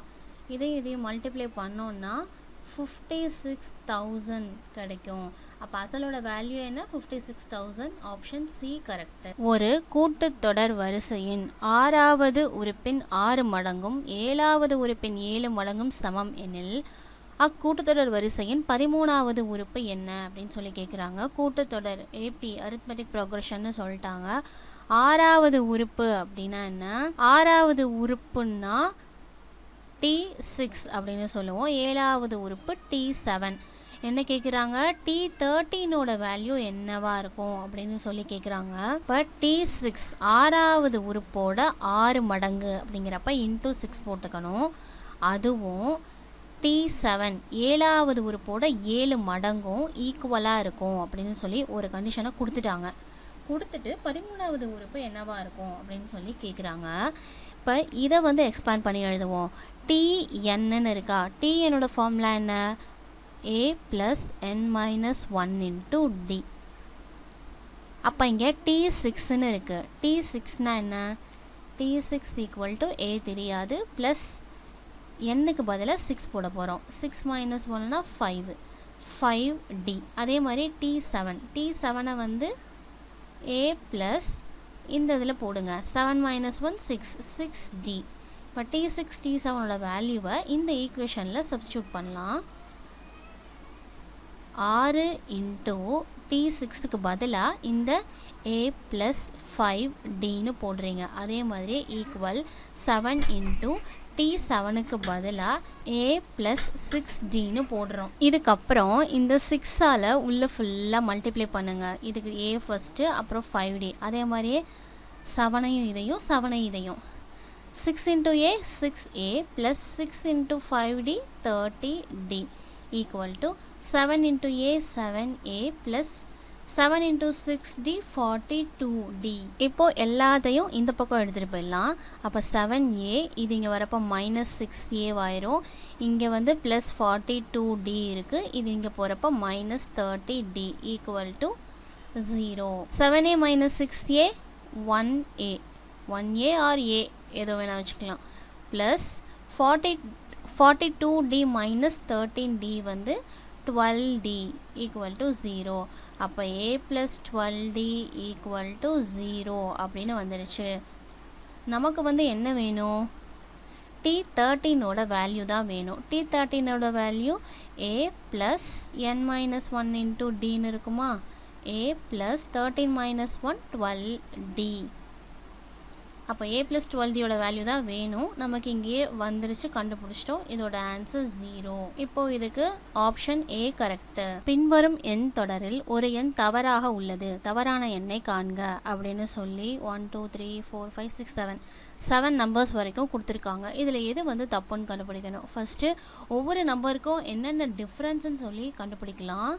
இதையும் மல்டிப்ளை பண்ணோன்னா 56,000 கிடைக்கும். அப்போ அசலோட வேல்யூ என்ன, 56,000. Option C correct. ஒரு கூட்டுத்தொடர் வரிசையின் 6வது உறுப்பின் 6 மடங்கும் 7வது உறுப்பின் 7 மடங்கும் சமம் எனில் அக்கூட்டுத்தொடர் வரிசையின் 13வது உறுப்பு என்ன அப்படின்னு சொல்லி கேட்குறாங்க. கூட்டுத்தொடர் AP அரித்மெட்டிக் ப்ரோக்ரஷன்னு சொல்லிட்டாங்க. 6வது உறுப்பு அப்படின்னா என்ன, 6வது உறுப்புன்னா T6 அப்படின்னு சொல்லுவோம். 7வது உறுப்பு T7. என்ன கேட்குறாங்க, T13ஓட வேல்யூ என்னவா இருக்கும் அப்படின்னு சொல்லி கேட்குறாங்க. இப்போ T6 6வது உறுப்போட 6 மடங்கு அப்படிங்கிறப்ப இன்ட்டு 6 போட்டுக்கணும். அதுவும் T7 7வது உறுப்போட 7 மடங்கும் ஈக்குவலாக இருக்கும் அப்படின்னு சொல்லி ஒரு கண்டிஷனை கொடுத்துட்டாங்க. கொடுத்துட்டு 13வது உறுப்பு என்னவா இருக்கும் அப்படின்னு சொல்லி கேட்குறாங்க. இப்போ இதை வந்து எக்ஸ்பேண்ட் பண்ணி எழுதுவோம். TNன்னு இருக்கா, TNோட ஃபார்முலா என்ன, A + n-1 × D. அப்போ இங்கே T6ன்னு இருக்குது. T6னா என்ன, T6 = A தெரியாது, ப்ளஸ் என்னுக்கு பதிலாக 6 போட போகிறோம். 6 - 1னா 5, 5D. அதே மாதிரி T7னை வந்து A ப்ளஸ் இந்த இதில் போடுங்க, 7 - 1 6, 6D. இப்போ T6 T7ஓட வேல்யூவை இந்த ஈக்குவேஷனில் சப்ஸ்டியூட் பண்ணலாம். 6 இன்ட்டு T6க்கு பதிலாக இந்த A + 5Dன்னு போடுறீங்க. அதே மாதிரி ஈக்குவல் 7 இன்ட்டு T7க்கு பதிலாக A + 6Dன்னு போடுறோம். இதுக்கப்புறம் இந்த 6ஆல் உள்ள ஃபுல்லாக மல்டிப்ளை பண்ணுங்கள். இதுக்கு A ஃபஸ்ட்டு, அப்புறம் 5D. அதே மாதிரியே 7ஐயும் இதையும் 7ஐயும் இதையும் 6 × A 6A + 6 × 5D 30D. equal to 7 into a 7a plus 7 into 6d 42d. இப்போ எல்லாத்தையும் இந்த பக்கம் எடுத்துகிட்டு போயிடலாம். அப்போ 7a இது இங்கே வரப்போ மைனஸ் 6a ஆயிரும். இங்கே வந்து ப்ளஸ் 42d இருக்குது. இது இங்கே போகிறப்போ minus 30d equal to 0. 7a minus 6a 1a 1a or a ஏதோ வேணால் வச்சுக்கலாம். ப்ளஸ் 42d minus 13d வந்து 12d equal to 0. அப்போ a plus 12d equal to 0 அப்படின்னு வந்துடுச்சு. நமக்கு வந்து என்ன வேணும்? t13ஓட வேல்யூ தான் வேணும். t13ஓட value a plus n minus 1 into dன்னு இருக்குமா? a plus 13 minus 1 12d. அப்போ a plus 12dயோட வேல்யூ தான் வேணும். நமக்கு இங்கேயே வந்துருச்சு, கண்டுபிடிச்சிட்டோம். இதோட ஆன்சர் 0. இப்போ இதுக்கு ஆப்ஷன் A கரெக்ட். பின்வரும் எண் தொடரில் ஒரு எண் தவறாக உள்ளது, தவறான எண்ணை காண்க அப்படின்னு சொல்லி 1 2 3 4 5 6 7 நம்பர்ஸ் வரைக்கும் கொடுத்துருக்காங்க. இதில் எது வந்து தப்புன்னு கண்டுபிடிக்கணும். ஃபஸ்ட்டு ஒவ்வொரு நம்பருக்கும் என்னென்ன டிஃப்ரென்ஸ்ன்னு சொல்லி கண்டுபிடிக்கலாம்.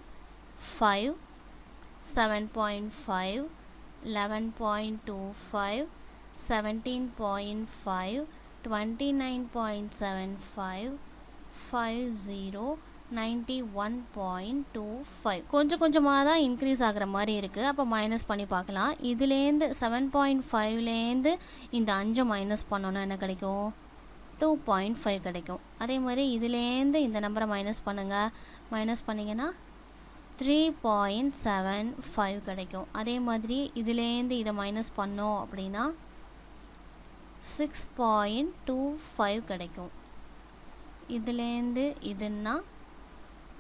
5 7.5 11.25 17.5 29.75 50 91.25 கொஞ்சம் கொஞ்சமாக தான் இன்க்ரீஸ் ஆகிற மாதிரி இருக்குது. அப்போ மைனஸ் பண்ணி பார்க்கலாம். இதுலேருந்து 7.5லேருந்து இந்த 5 மைனஸ் பண்ணோன்னா என்ன கிடைக்கும்? 2.5 கிடைக்கும். அதே மாதிரி இதுலேருந்து இந்த நம்பரை மைனஸ் பண்ணுங்கள். மைனஸ் பண்ணிங்கன்னா 3.75 கிடைக்கும். அதே மாதிரி இதுலேருந்து இதை மைனஸ் பண்ணோம் அப்படின்னா 6.25 கிடைக்கும். இதுலேருந்து இதுன்னா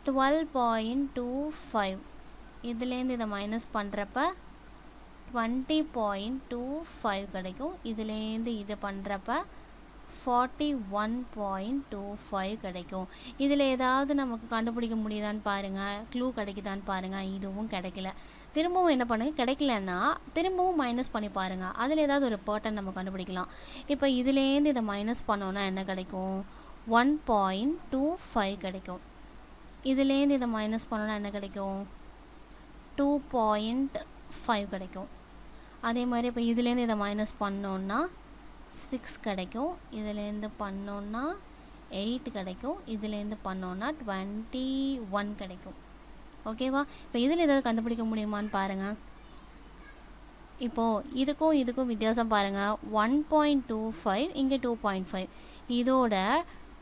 12.25. இதுலேருந்து இதை மைனஸ் பண்ணுறப்ப 20.25 கிடைக்கும். இதுலேருந்து இது பண்ணுறப்ப 41.25 கிடைக்கும். இதில் ஏதாவது நமக்கு கண்டுபிடிக்க முடியுதான்னு பாருங்கள், க்ளூ கிடைக்குதான்னு பாருங்கள். இதுவும் கிடைக்கல. திரும்பவும் என்ன பண்ணுங்கள், கிடைக்கலன்னா திரும்பவும் மைனஸ் பண்ணி பாருங்கள். அதில் ஏதாவது ஒரு பேட்டர்ன் நம்ம கண்டுபிடிக்கலாம். இப்போ இதுலேருந்து இதை மைனஸ் பண்ணோன்னா என்ன கிடைக்கும்? 1.25 கிடைக்கும். இதுலேருந்து இதை மைனஸ் பண்ணோன்னா என்ன கிடைக்கும்? 2.5 கிடைக்கும். அதே மாதிரி இப்போ இதுலேருந்து இதை மைனஸ் பண்ணோன்னா 6 கிடைக்கும். இதுலேருந்து பண்ணோன்னா 8 கிடைக்கும். இதுலேருந்து பண்ணோன்னா 21 கிடைக்கும். ஓகேவா? இப்போ இதில் ஏதாவது கண்டுபிடிக்க முடியுமான்னு பாருங்கள். இப்போது இதுக்கும் வித்தியாசம் பாருங்கள். 1.25 இங்கே 2.5. இதோட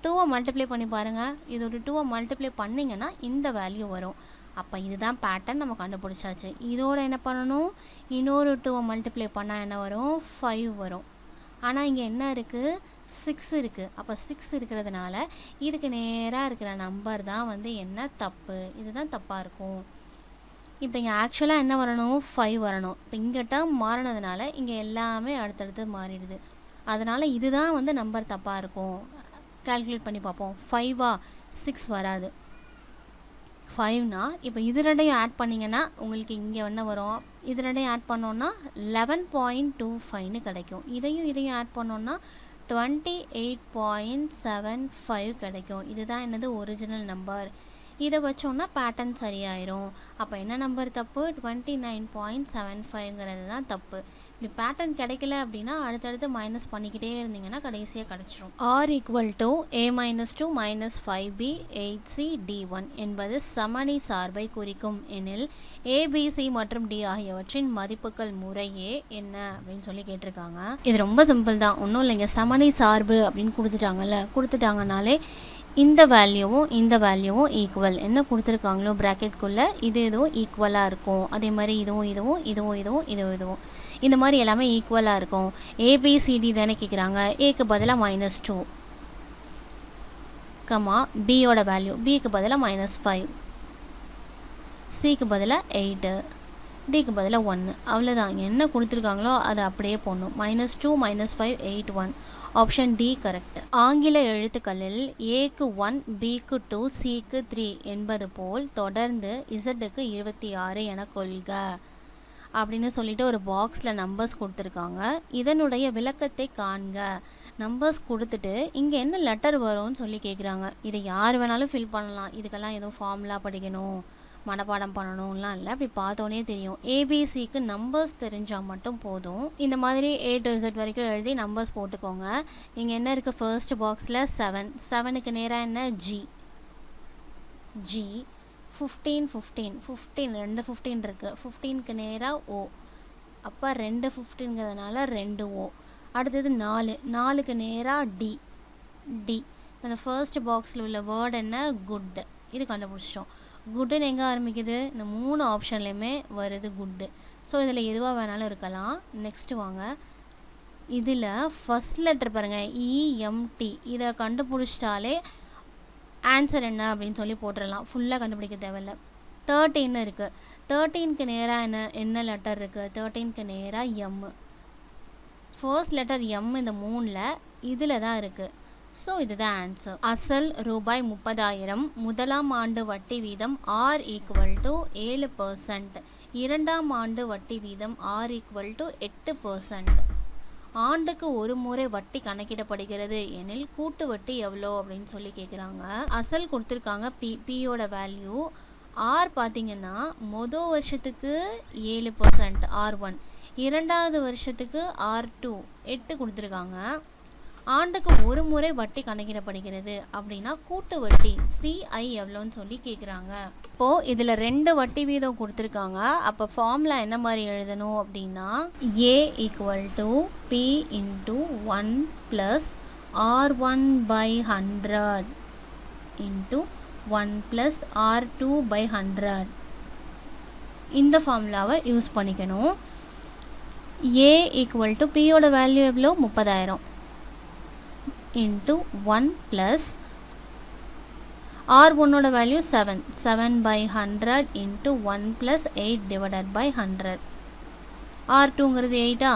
2 மல்டிப்ளை பண்ணி பாருங்கள். இதோட 2 மல்டிப்ளை பண்ணிங்கன்னா இந்த வேல்யூ வரும். அப்போ இதுதான் பேட்டர்ன், நம்ம கண்டுபிடிச்சாச்சு. இதோட என்ன பண்ணணும்? இன்னொரு 2 மல்டிப்ளை பண்ணால் என்ன வரும்? 5 வரும். ஆனால் இங்கே என்ன இருக்குது? 6 இருக்குது. அப்போ 6 இருக்கிறதுனால இதுக்கு நேராக இருக்கிற நம்பர் தான் வந்து என்ன தப்பு. இதுதான் தப்பாக இருக்கும். இப்போ இங்கே ஆக்சுவலாக என்ன வரணும்? 5 வரணும். இப்போ இங்கிட்ட மாறினதுனால இங்கே எல்லாமே அடுத்தடுத்து மாறிடுது. அதனால் இதுதான் வந்து நம்பர் தப்பாக இருக்கும். கால்குலேட் பண்ணி பார்ப்போம். 5ஆ? 6 வராது. 5னா இப்போ இது ரெண்டையும் ஆட் பண்ணிங்கன்னா உங்களுக்கு இங்கே என்ன வரும்? இது ரெண்டையும் ஆட் பண்ணோன்னா 11.25ன்னு கிடைக்கும். இதையும் ஆட் பண்ணோன்னா 28.75 கிடைக்கும். இதுதான் என்னது? Original number. இதை வச்சோன்னா பேட்டர்ன் சரியாயிரும். அப்போ என்ன நம்பர் தப்பு? 29.75ங்கிறது தான் தப்பு. இப்படி பேட்டர்ன் கிடைக்கல அப்படின்னா அடுத்தடுத்து மைனஸ் பண்ணிக்கிட்டே இருந்தீங்கன்னா கடைசியாக கிடச்சிரும். R equal to a - 2 - 5b 8c d1 என்பது சமணி சார்பை குறிக்கும் எனில் abc மற்றும் d ஆகியவற்றின் மதிப்புகள் முறையே என்ன அப்படின்னு சொல்லி கேட்டிருக்காங்க. இது ரொம்ப சிம்பிள் தான், ஒன்றும் இல்லைங்க. சமணி சார்பு அப்படின்னு கொடுத்துட்டாங்கனாலே இந்த வேல்யூவும் ஈக்குவல். என்ன கொடுத்துருக்காங்களோ ப்ராக்கெட்குள்ளே இது இதுவும் ஈக்குவலாக இருக்கும். அதே மாதிரி இதுவும் இந்த மாதிரி எல்லாமே ஈக்குவலாக இருக்கும். ஏபிசிடி தானே கேட்குறாங்க. ஏக்கு பதிலாக -2 கமா பியோட வேல்யூ பிக்கு பதிலாக -5, சிக்கு பதிலாக 8, டிக்கு பதிலாக 1. அவ்வளோதான். என்ன கொடுத்துருக்காங்களோ அதை அப்படியே போடணும். -2 -5 8 1. Option D correct. ஆங்கில எழுத்துக்களில் ஏக்கு 1, பிக்கு 2, சிக்கு 3 என்பது போல் தொடர்ந்து இசட்டுக்கு 26 என கொள்க அப்படின்னு சொல்லிட்டு ஒரு பாக்ஸில் நம்பர்ஸ் கொடுத்துருக்காங்க. இதனுடைய விளக்கத்தை காண்க. நம்பர்ஸ் கொடுத்துட்டு இங்கே என்ன லெட்டர் வரும்னு சொல்லி கேட்குறாங்க. இதை யார் வேணாலும் ஃபில் பண்ணலாம். இதுக்கெல்லாம் எதுவும் ஃபார்முலா படிக்கணும், மனப்பாடம் பண்ணணும்லாம் இல்லை. அப்படி பார்த்தோன்னே தெரியும். ஏபிசிக்கு நம்பர்ஸ் தெரிஞ்சால் மட்டும் போதும். இந்த மாதிரி A to Z வரைக்கும் எழுதி நம்பர்ஸ் போட்டுக்கோங்க. இங்கே என்ன இருக்குது? ஃபர்ஸ்ட் பாக்ஸில் 7, 7க்கு நேராக என்ன? G 15 ரெண்டு 15 இருக்குது. 15க்கு நேராக O, அப்போ 2 15ங்கிறதுனால 2 O. அடுத்தது 4, 4க்கு நேராக D. இந்த ஃபர்ஸ்ட் பாக்ஸில் உள்ள வேர்டு என்ன? குட். இது கண்டுபிடிச்சிட்டோம். குட்டுன்னு எங்கே ஆரம்பிக்குது? இந்த 3 ஆப்ஷன்லையுமே வருது குட்டு. ஸோ இதில் எதுவாக வேணாலும் இருக்கலாம். நெக்ஸ்ட்டு வாங்க, இதில் ஃபஸ்ட் லெட்டர் பாருங்கள், EMT. இதை கண்டுபிடிச்சிட்டாலே ஆன்சர் என்ன அப்படின்னு சொல்லி போட்டுடலாம். ஃபுல்லாக கண்டுபிடிக்க தேவையில்ல. 13 இருக்குது. 13க்கு நேராக என்ன லெட்டர் இருக்குது? 13க்கு நேராக M. ஃபர்ஸ்ட் லெட்டர் M இந்த 3ல் இதில் தான் இருக்குது. ஸோ இதுதான் ஆன்சர். அசல் ரூபாய் 30,000. முதலாம் ஆண்டு வட்டி வீதம் R = 7%. இரண்டாம் ஆண்டு வட்டி வீதம் R = 8%. ஆண்டுக்கு ஒரு முறை வட்டி கணக்கிடப்படுகிறது எனில் கூட்டு வட்டி எவ்வளோ அப்படின்னு சொல்லி கேட்குறாங்க. அசல் கொடுத்துருக்காங்க, பியோட வேல்யூ. ஆர் பார்த்தீங்கன்னா மொதல் வருஷத்துக்கு 7% R1, இரண்டாவது வருஷத்துக்கு R2 8 கொடுத்துருக்காங்க. ஆண்டுக்கு ஒரு முறை வட்டி கணக்கிடப்படுகிறது அப்படின்னா கூட்டு வட்டி CI எவ்வளோன்னு சொல்லி கேட்குறாங்க. இப்போது இதில் 2 வட்டி வீதம் கொடுத்துருக்காங்க. அப்போ ஃபார்முலா என்ன மாதிரி எழுதணும் அப்படின்னா A = P × 1 + R1/100 × 1 + R2/100. இந்த ஃபார்முலாவை யூஸ் பண்ணிக்கணும். A = Pயோட வேல்யூ எவ்வளோ? 30,000 × 1 + R1ஓட வேல்யூ 7, 7/100 × 1 + 8/100. R2ங்கிறது 8ஆ?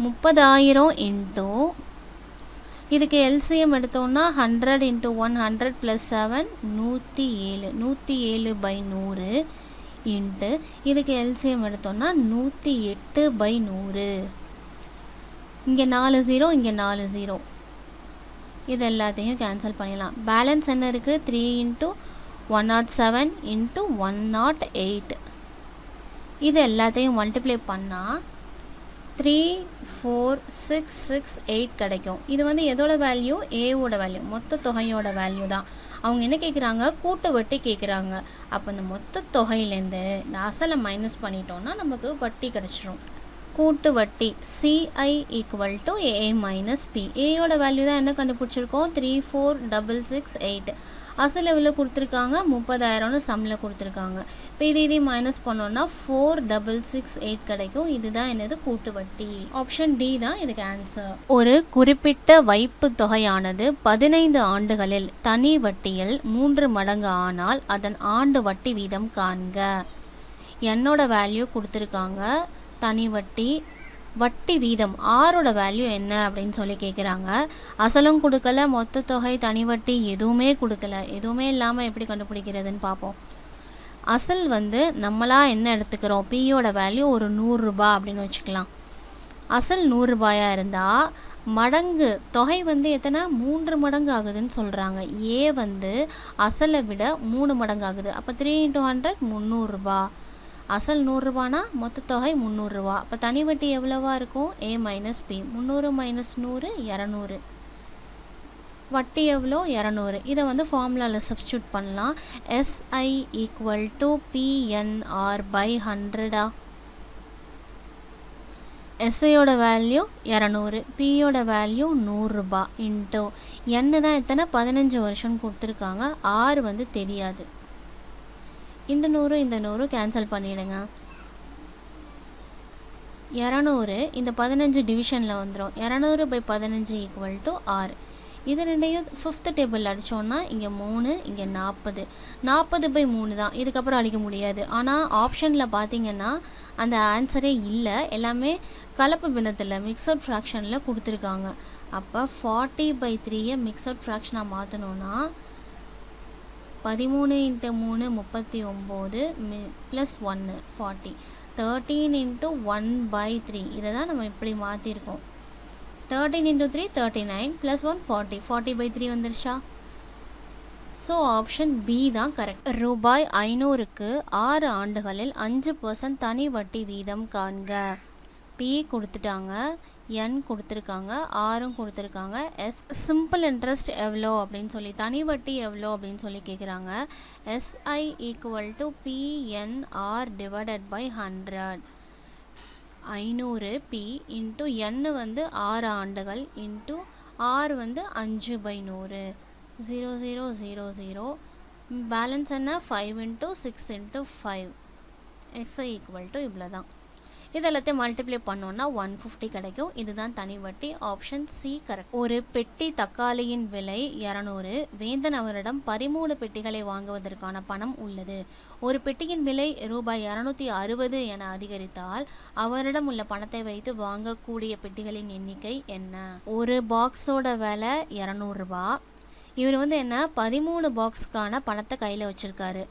30,000 × இதுக்கு LCM எடுத்தோம்னா 100 × 100 + 7 107, 107/100 × இதுக்கு LCM எடுத்தோம்னா 108/100. இங்கே 4 0, இங்கே 4 0. இது எல்லாத்தையும் கேன்சல் பண்ணிடலாம். பேலன்ஸ் என்ன இருக்குது? 3 × 107 × 108. இது எல்லாத்தையும் மல்டிப்ளை பண்ணால் 3 4 6 6 8 கிடைக்கும். இது வந்து எதோட வேல்யூ? ஏவோட வேல்யூ, மொத்த தொகையோட வேல்யூ தான். அவங்க என்ன கேட்குறாங்க? கூட்டு வட்டி கேட்குறாங்க. அப்போ இந்த மொத்த தொகையிலேருந்து இந்த அசலை மைனஸ் பண்ணிட்டோம்னா நமக்கு வட்டி கிடச்சிரும். கூட்டு வட்டி CI = A - P. ஏயோட வேல்யூ தான் என்ன கண்டுபிடிச்சிருக்கோம்? 34668. அசல் எவ்வளோ கொடுத்துருக்காங்க? 30,000ன்னு சம்மில் கொடுத்துருக்காங்க. இப்போ இதையும் மைனஸ் பண்ணோன்னா 4668 கிடைக்கும். இதுதான் என்னது? கூட்டு வட்டி. ஆப்ஷன் D தான் இதுக்கு ஆன்சர். ஒரு குறிப்பிட்ட வைப்பு தொகையானது 15 ஆண்டுகளில் தனி வட்டியில் 3 மடங்கு ஆனால் அதன் ஆண்டு வட்டி வீதம் காண்க. என்னோட வேல்யூ கொடுத்துருக்காங்க, தனி வட்டி, வட்டி வீதம் ஆரோட வேல்யூ என்ன அப்படின்னு சொல்லி கேட்குறாங்க. அசலும் கொடுக்கல, மொத்த தொகை, தனி வட்டி எதுவுமே கொடுக்கல. எதுவுமே இல்லாமல் எப்படி கண்டுபிடிக்கிறதுன்னு பார்ப்போம். அசல் வந்து நம்மளா என்ன எடுத்துக்கிறோம்? பியோட வேல்யூ ஒரு 100 ரூபாய் அப்படின்னு வச்சுக்கலாம். அசல் 100 ரூபாயாக இருந்தால் மடங்கு தொகை வந்து எத்தனை? 3 மடங்கு ஆகுதுன்னு சொல்கிறாங்க. ஏ வந்து அசலை விட 3 மடங்கு ஆகுது. அப்போ 3 × 100 300 ரூபா. அசல் 100 ரூபானா மொத்த தொகை 300 ரூபா. அப்போ தனி வட்டி எவ்வளவா இருக்கும்? A - P. 300 - 100 200. வட்டி எவ்வளோ? 200. இதை வந்து ஃபார்முலாவில் சப்ஸ்டியூட் பண்ணலாம். SI = PNR/100. SIயோட வேல்யூ 200, Pயோட வேல்யூ 100 ரூபா இன்ட்டு N தான் எத்தனை? 15 வருஷம் கொடுத்துருக்காங்க. R வந்து தெரியாது. இந்த 100 இந்த 100 கேன்சல் பண்ணிவிடுங்க. 200 இந்த 15 டிவிஷனில் வந்துடும். 200/15 = R. இது ரெண்டையும் 5th டேபிள் அடித்தோன்னா இங்கே 3, இங்கே 40. 40/3 தான். இதுக்கப்புறம் அடிக்க முடியாது. ஆனால் ஆப்ஷனில் பார்த்தீங்கன்னா அந்த ஆன்சரே இல்லை. எல்லாமே கலப்பு பின்னத்தில் மிக்சட் ஃப்ராக்ஷனில் கொடுத்துருக்காங்க. அப்போ 40/3 மிக்சட் ஃப்ராக்ஷனாக மாற்றணுன்னா 13 × 3 39 + 1 40. 13 × 1/3. இதை தான் நம்ம இப்படி மாற்றிருக்கோம். 13 into 3 39 plus 1 40. 40 by 3 வந்துருச்சா? ஸோ ஆப்ஷன் பி தான் கரெக்ட். ரூபாய் 500க்கு 6 ஆண்டுகளில் 5% தனி வட்டி வீதம் காண்க. பி கொடுத்துட்டாங்க, என் கொடுத்துருக்காங்க, ஆரும் கொடுத்துருக்காங்க, எஸ் சிம்பிள் இன்ட்ரெஸ்ட் எவ்வளோ அப்படின்னு சொல்லி, தனி வட்டி எவ்வளோ அப்படின்னு சொல்லி கேட்குறாங்க. SI equal to PNR divided by 100. 500 P into N வந்து 6 ஆண்டுகள் இன்ட்டு ஆர் வந்து 5/100. 0 0 0 0. பேலன்ஸ் என்ன? 5 into 6 into 5. எக்ஸை ஈக்குவல் டு இவ்வளோ தான். இதெல்லாத்தையும் மல்டிப்ளை பண்ணோன்னா 150 கிடைக்கும். இதுதான் தனி வட்டி. Option C correct. ஒரு பெட்டி தக்காளியின் விலை 200. வேந்தன் அவரிடம் 13 பெட்டிகளை வாங்குவதற்கான பணம் உள்ளது. ஒரு பெட்டியின் விலை ரூபாய் 260 என அதிகரித்தால் அவரிடம் உள்ள பணத்தை வைத்து வாங்கக்கூடிய பெட்டிகளின் எண்ணிக்கை என்ன? ஒரு பாக்ஸோட விலை 200 ரூபா. இவர் வந்து என்ன 13 பாக்ஸ்க்கான பணத்தை கையில் வச்சுருக்காரு.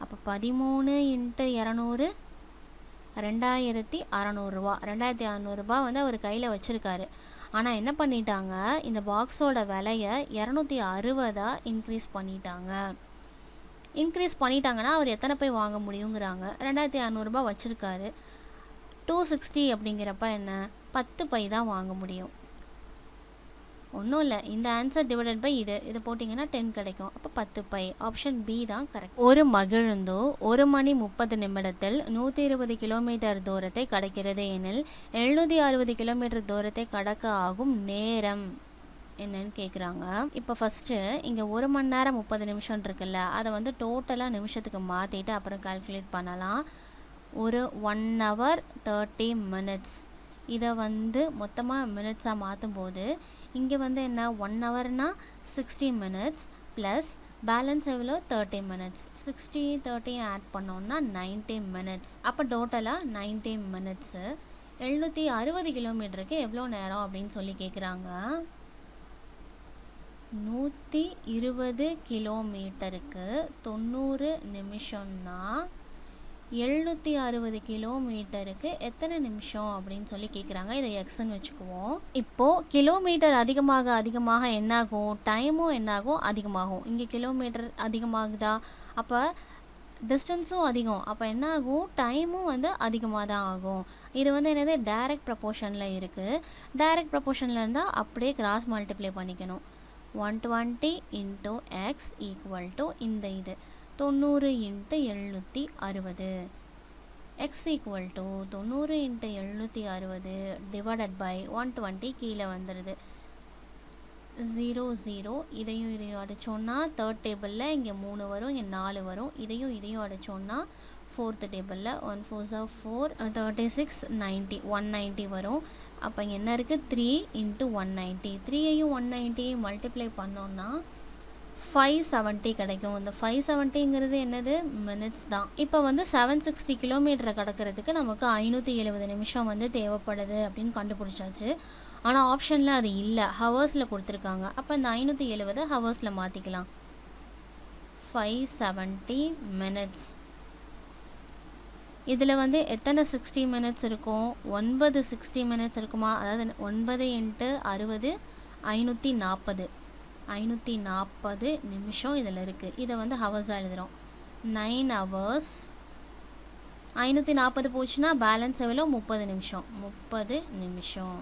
அப்போ 13 × 200 2600 ரூபா. 2600 ரூபா வந்து அவர் கையில் வச்சுருக்காரு. ஆனால் என்ன பண்ணிட்டாங்க, இந்த பாக்ஸோட விலையை 260 இன்க்ரீஸ் பண்ணிட்டாங்க. இன்க்ரீஸ் பண்ணிட்டாங்கன்னா அவர் எத்தனை பை வாங்க முடியுங்கிறாங்க. 2600 ரூபா வச்சுருக்காரு. 260 அப்படிங்கிறப்ப என்ன 10 பை தான் வாங்க முடியும். ஒன்றும் இல்லை, இந்த ஆன்சர் டிவைடட் பை இது போட்டிங்கன்னா 10 கிடைக்கும். அப்போ 10 பை. ஆப்ஷன் பி தான் கரெக்ட். ஒரு மகிழுந்து 1 மணி 30 நிமிடத்தில் 120 கிலோமீட்டர் தூரத்தை கடக்கிறது எனில் 760 கிலோமீட்டர் தூரத்தை கடக்க ஆகும் நேரம் என்னன்னு கேட்குறாங்க. இப்போ ஃபஸ்ட்டு இங்கே 1 மணி நேரம் 30 நிமிஷம் இருக்குல்ல, அதை வந்து டோட்டலாக நிமிஷத்துக்கு மாற்றிட்டு அப்புறம் கால்குலேட் பண்ணலாம். ஒரு 1 hour 30 minutes. இதை வந்து மொத்தமாக மினிட்ஸாக மாற்றும் போது இங்கே வந்து என்ன 1 hourனா 60 minutes ப்ளஸ் பேலன்ஸ் எவ்வளோ 30 minutes. 60 30 ஆட் பண்ணோன்னா 90 minutes. அப்போ டோட்டலாக 90 minutes. 760 கிலோமீட்டருக்கு எவ்வளோ நேரம் அப்படின்னு சொல்லி கேட்குறாங்க. 120 கிலோமீட்டருக்கு 90 நிமிஷம்னா 760 கிலோமீட்டருக்கு எத்தனை நிமிஷம் அப்படின்னு சொல்லி கேட்குறாங்க. இதை எக்ஸ்ன்னு வச்சுக்குவோம். இப்போது கிலோமீட்டர் அதிகமாக அதிகமாக என்னாகும், டைமும் என்னாகும் அதிகமாகும். இங்கே கிலோமீட்டர் அதிகமாகுதா, அப்போ டிஸ்டன்ஸும் அதிகம், அப்போ என்ன ஆகும் டைமும் வந்து அதிகமாக தான் ஆகும். இது வந்து என்னது டைரக்ட் ப்ரப்போர்ஷனில் இருக்குது. டைரக்ட் ப்ரப்போர்ஷனில் இருந்தால் அப்படியே கிராஸ் மல்டிப்ளை பண்ணிக்கணும். 120 × x ஈக்குவல் டு இந்த இது 90 × 760. x equal to 90 × 760 divided by 120 கீழே வந்துடுது. 0 0. இதையும் அடித்தோன்னா தேர்ட் டேபிளில் இங்கே 3 வரும், இங்கே 4 வரும். இதையும் அடித்தோன்னா ஃபோர்த்து டேபிளில் 1 4 4 36 90 190 வரும். அப்போ இங்கே என்ன இருக்குது 3 × 190. 3ஐயும் 190 மல்டிப்ளை பண்ணோன்னா 570 கிடைக்கும். இந்த 570ங்கிறது என்னது மினிட்ஸ் தான். இப்போ வந்து 760 கிலோமீட்டரை கடக்கிறதுக்கு நமக்கு 570 நிமிஷம் வந்து தேவைப்படுது அப்படின்னு கண்டுபிடிச்சாச்சு. ஆனால் ஆப்ஷனில் அது இல்லை, ஹவர்ஸில் கொடுத்துருக்காங்க. அப்போ இந்த 570 ஹவர்ஸில் மாற்றிக்கலாம். 570 minutes. இதில் வந்து எத்தனை 60 minutes இருக்கும், 9 60 minutes இருக்குமா, அதாவது 9 × 60 540. 540 நிமிஷம் இதில் இருக்குது. இதை வந்து ஹவர்ஸாக எழுதுகிறோம். 9 hours. 540 போச்சுன்னா பேலன்ஸ் எவ்வளோ 30 நிமிஷம். 30 நிமிஷம்.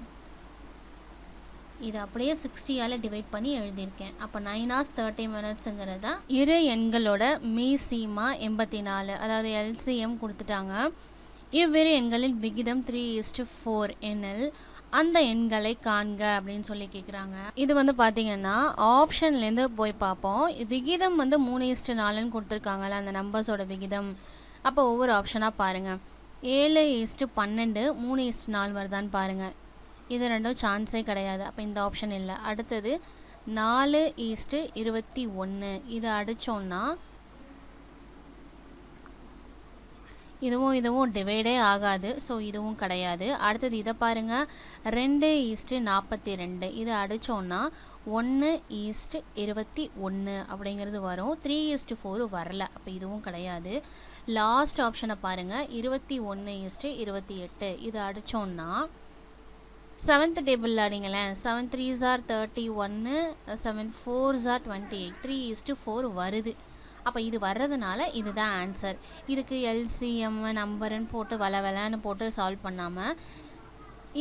இது அப்படியே 60ஆல் டிவைட் பண்ணி எழுதியிருக்கேன். அப்போ 9 hours 30 minutesங்கிறத இரு எண்களோட மீசீமா 84, அதாவது எல்சிஎம் கொடுத்துட்டாங்க. இவ்விரு எண்களின் விகிதம் 3:4 எனில் அந்த எண்களை காண்க அப்படின்னு சொல்லி கேட்குறாங்க. இது வந்து பார்த்தீங்கன்னா ஆப்ஷன்லேருந்து போய் பார்ப்போம். விகிதம் வந்து 3:4ன்னு கொடுத்துருக்காங்கல்ல, அந்த நம்பர்ஸோட விகிதம். அப்போ ஒவ்வொரு ஆப்ஷனாக பாருங்கள். 7:12 3:4 வருதான்னு பாருங்கள். இது ரெண்டும் சான்ஸே கிடையாது. அப்போ இந்த ஆப்ஷன் இல்லை. அடுத்தது 4:21. இதை அடித்தோன்னா இதுவும் டிவைடே ஆகாது. ஸோ இதுவும் கிடையாது. அடுத்தது இதை பாருங்கள் 2:42. இதை அடித்தோன்னா 1:21 அப்படிங்கிறது வரும். 3:4 வரல. அப்போ இதுவும் கிடையாது. லாஸ்ட் ஆப்ஷனை பாருங்கள் 21:28. இதை அடித்தோன்னா செவன்த் டேபிளில் அடிங்களேன். 7 3s are 31, 7 4s are 28, 3:4 வருது. அப்போ இது வர்றதுனால இதுதான் ஆன்சர். இதுக்கு எல்சிஎம் நம்பருன்னு போட்டு வளன்னு போட்டு சால்வ் பண்ணாமல்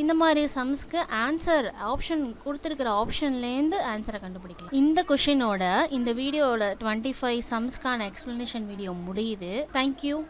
இந்த மாதிரி சம்ஸ்க்கு ஆன்சர் ஆப்ஷன் கொடுத்துருக்கிற ஆப்ஷன்லேருந்து ஆன்சரை கண்டுபிடிக்கலாம். இந்த கொஷினோட இந்த வீடியோட 25 சம்ஸ்க்கான எக்ஸ்ப்ளனேஷன் வீடியோ முடியுது. தேங்க்யூ.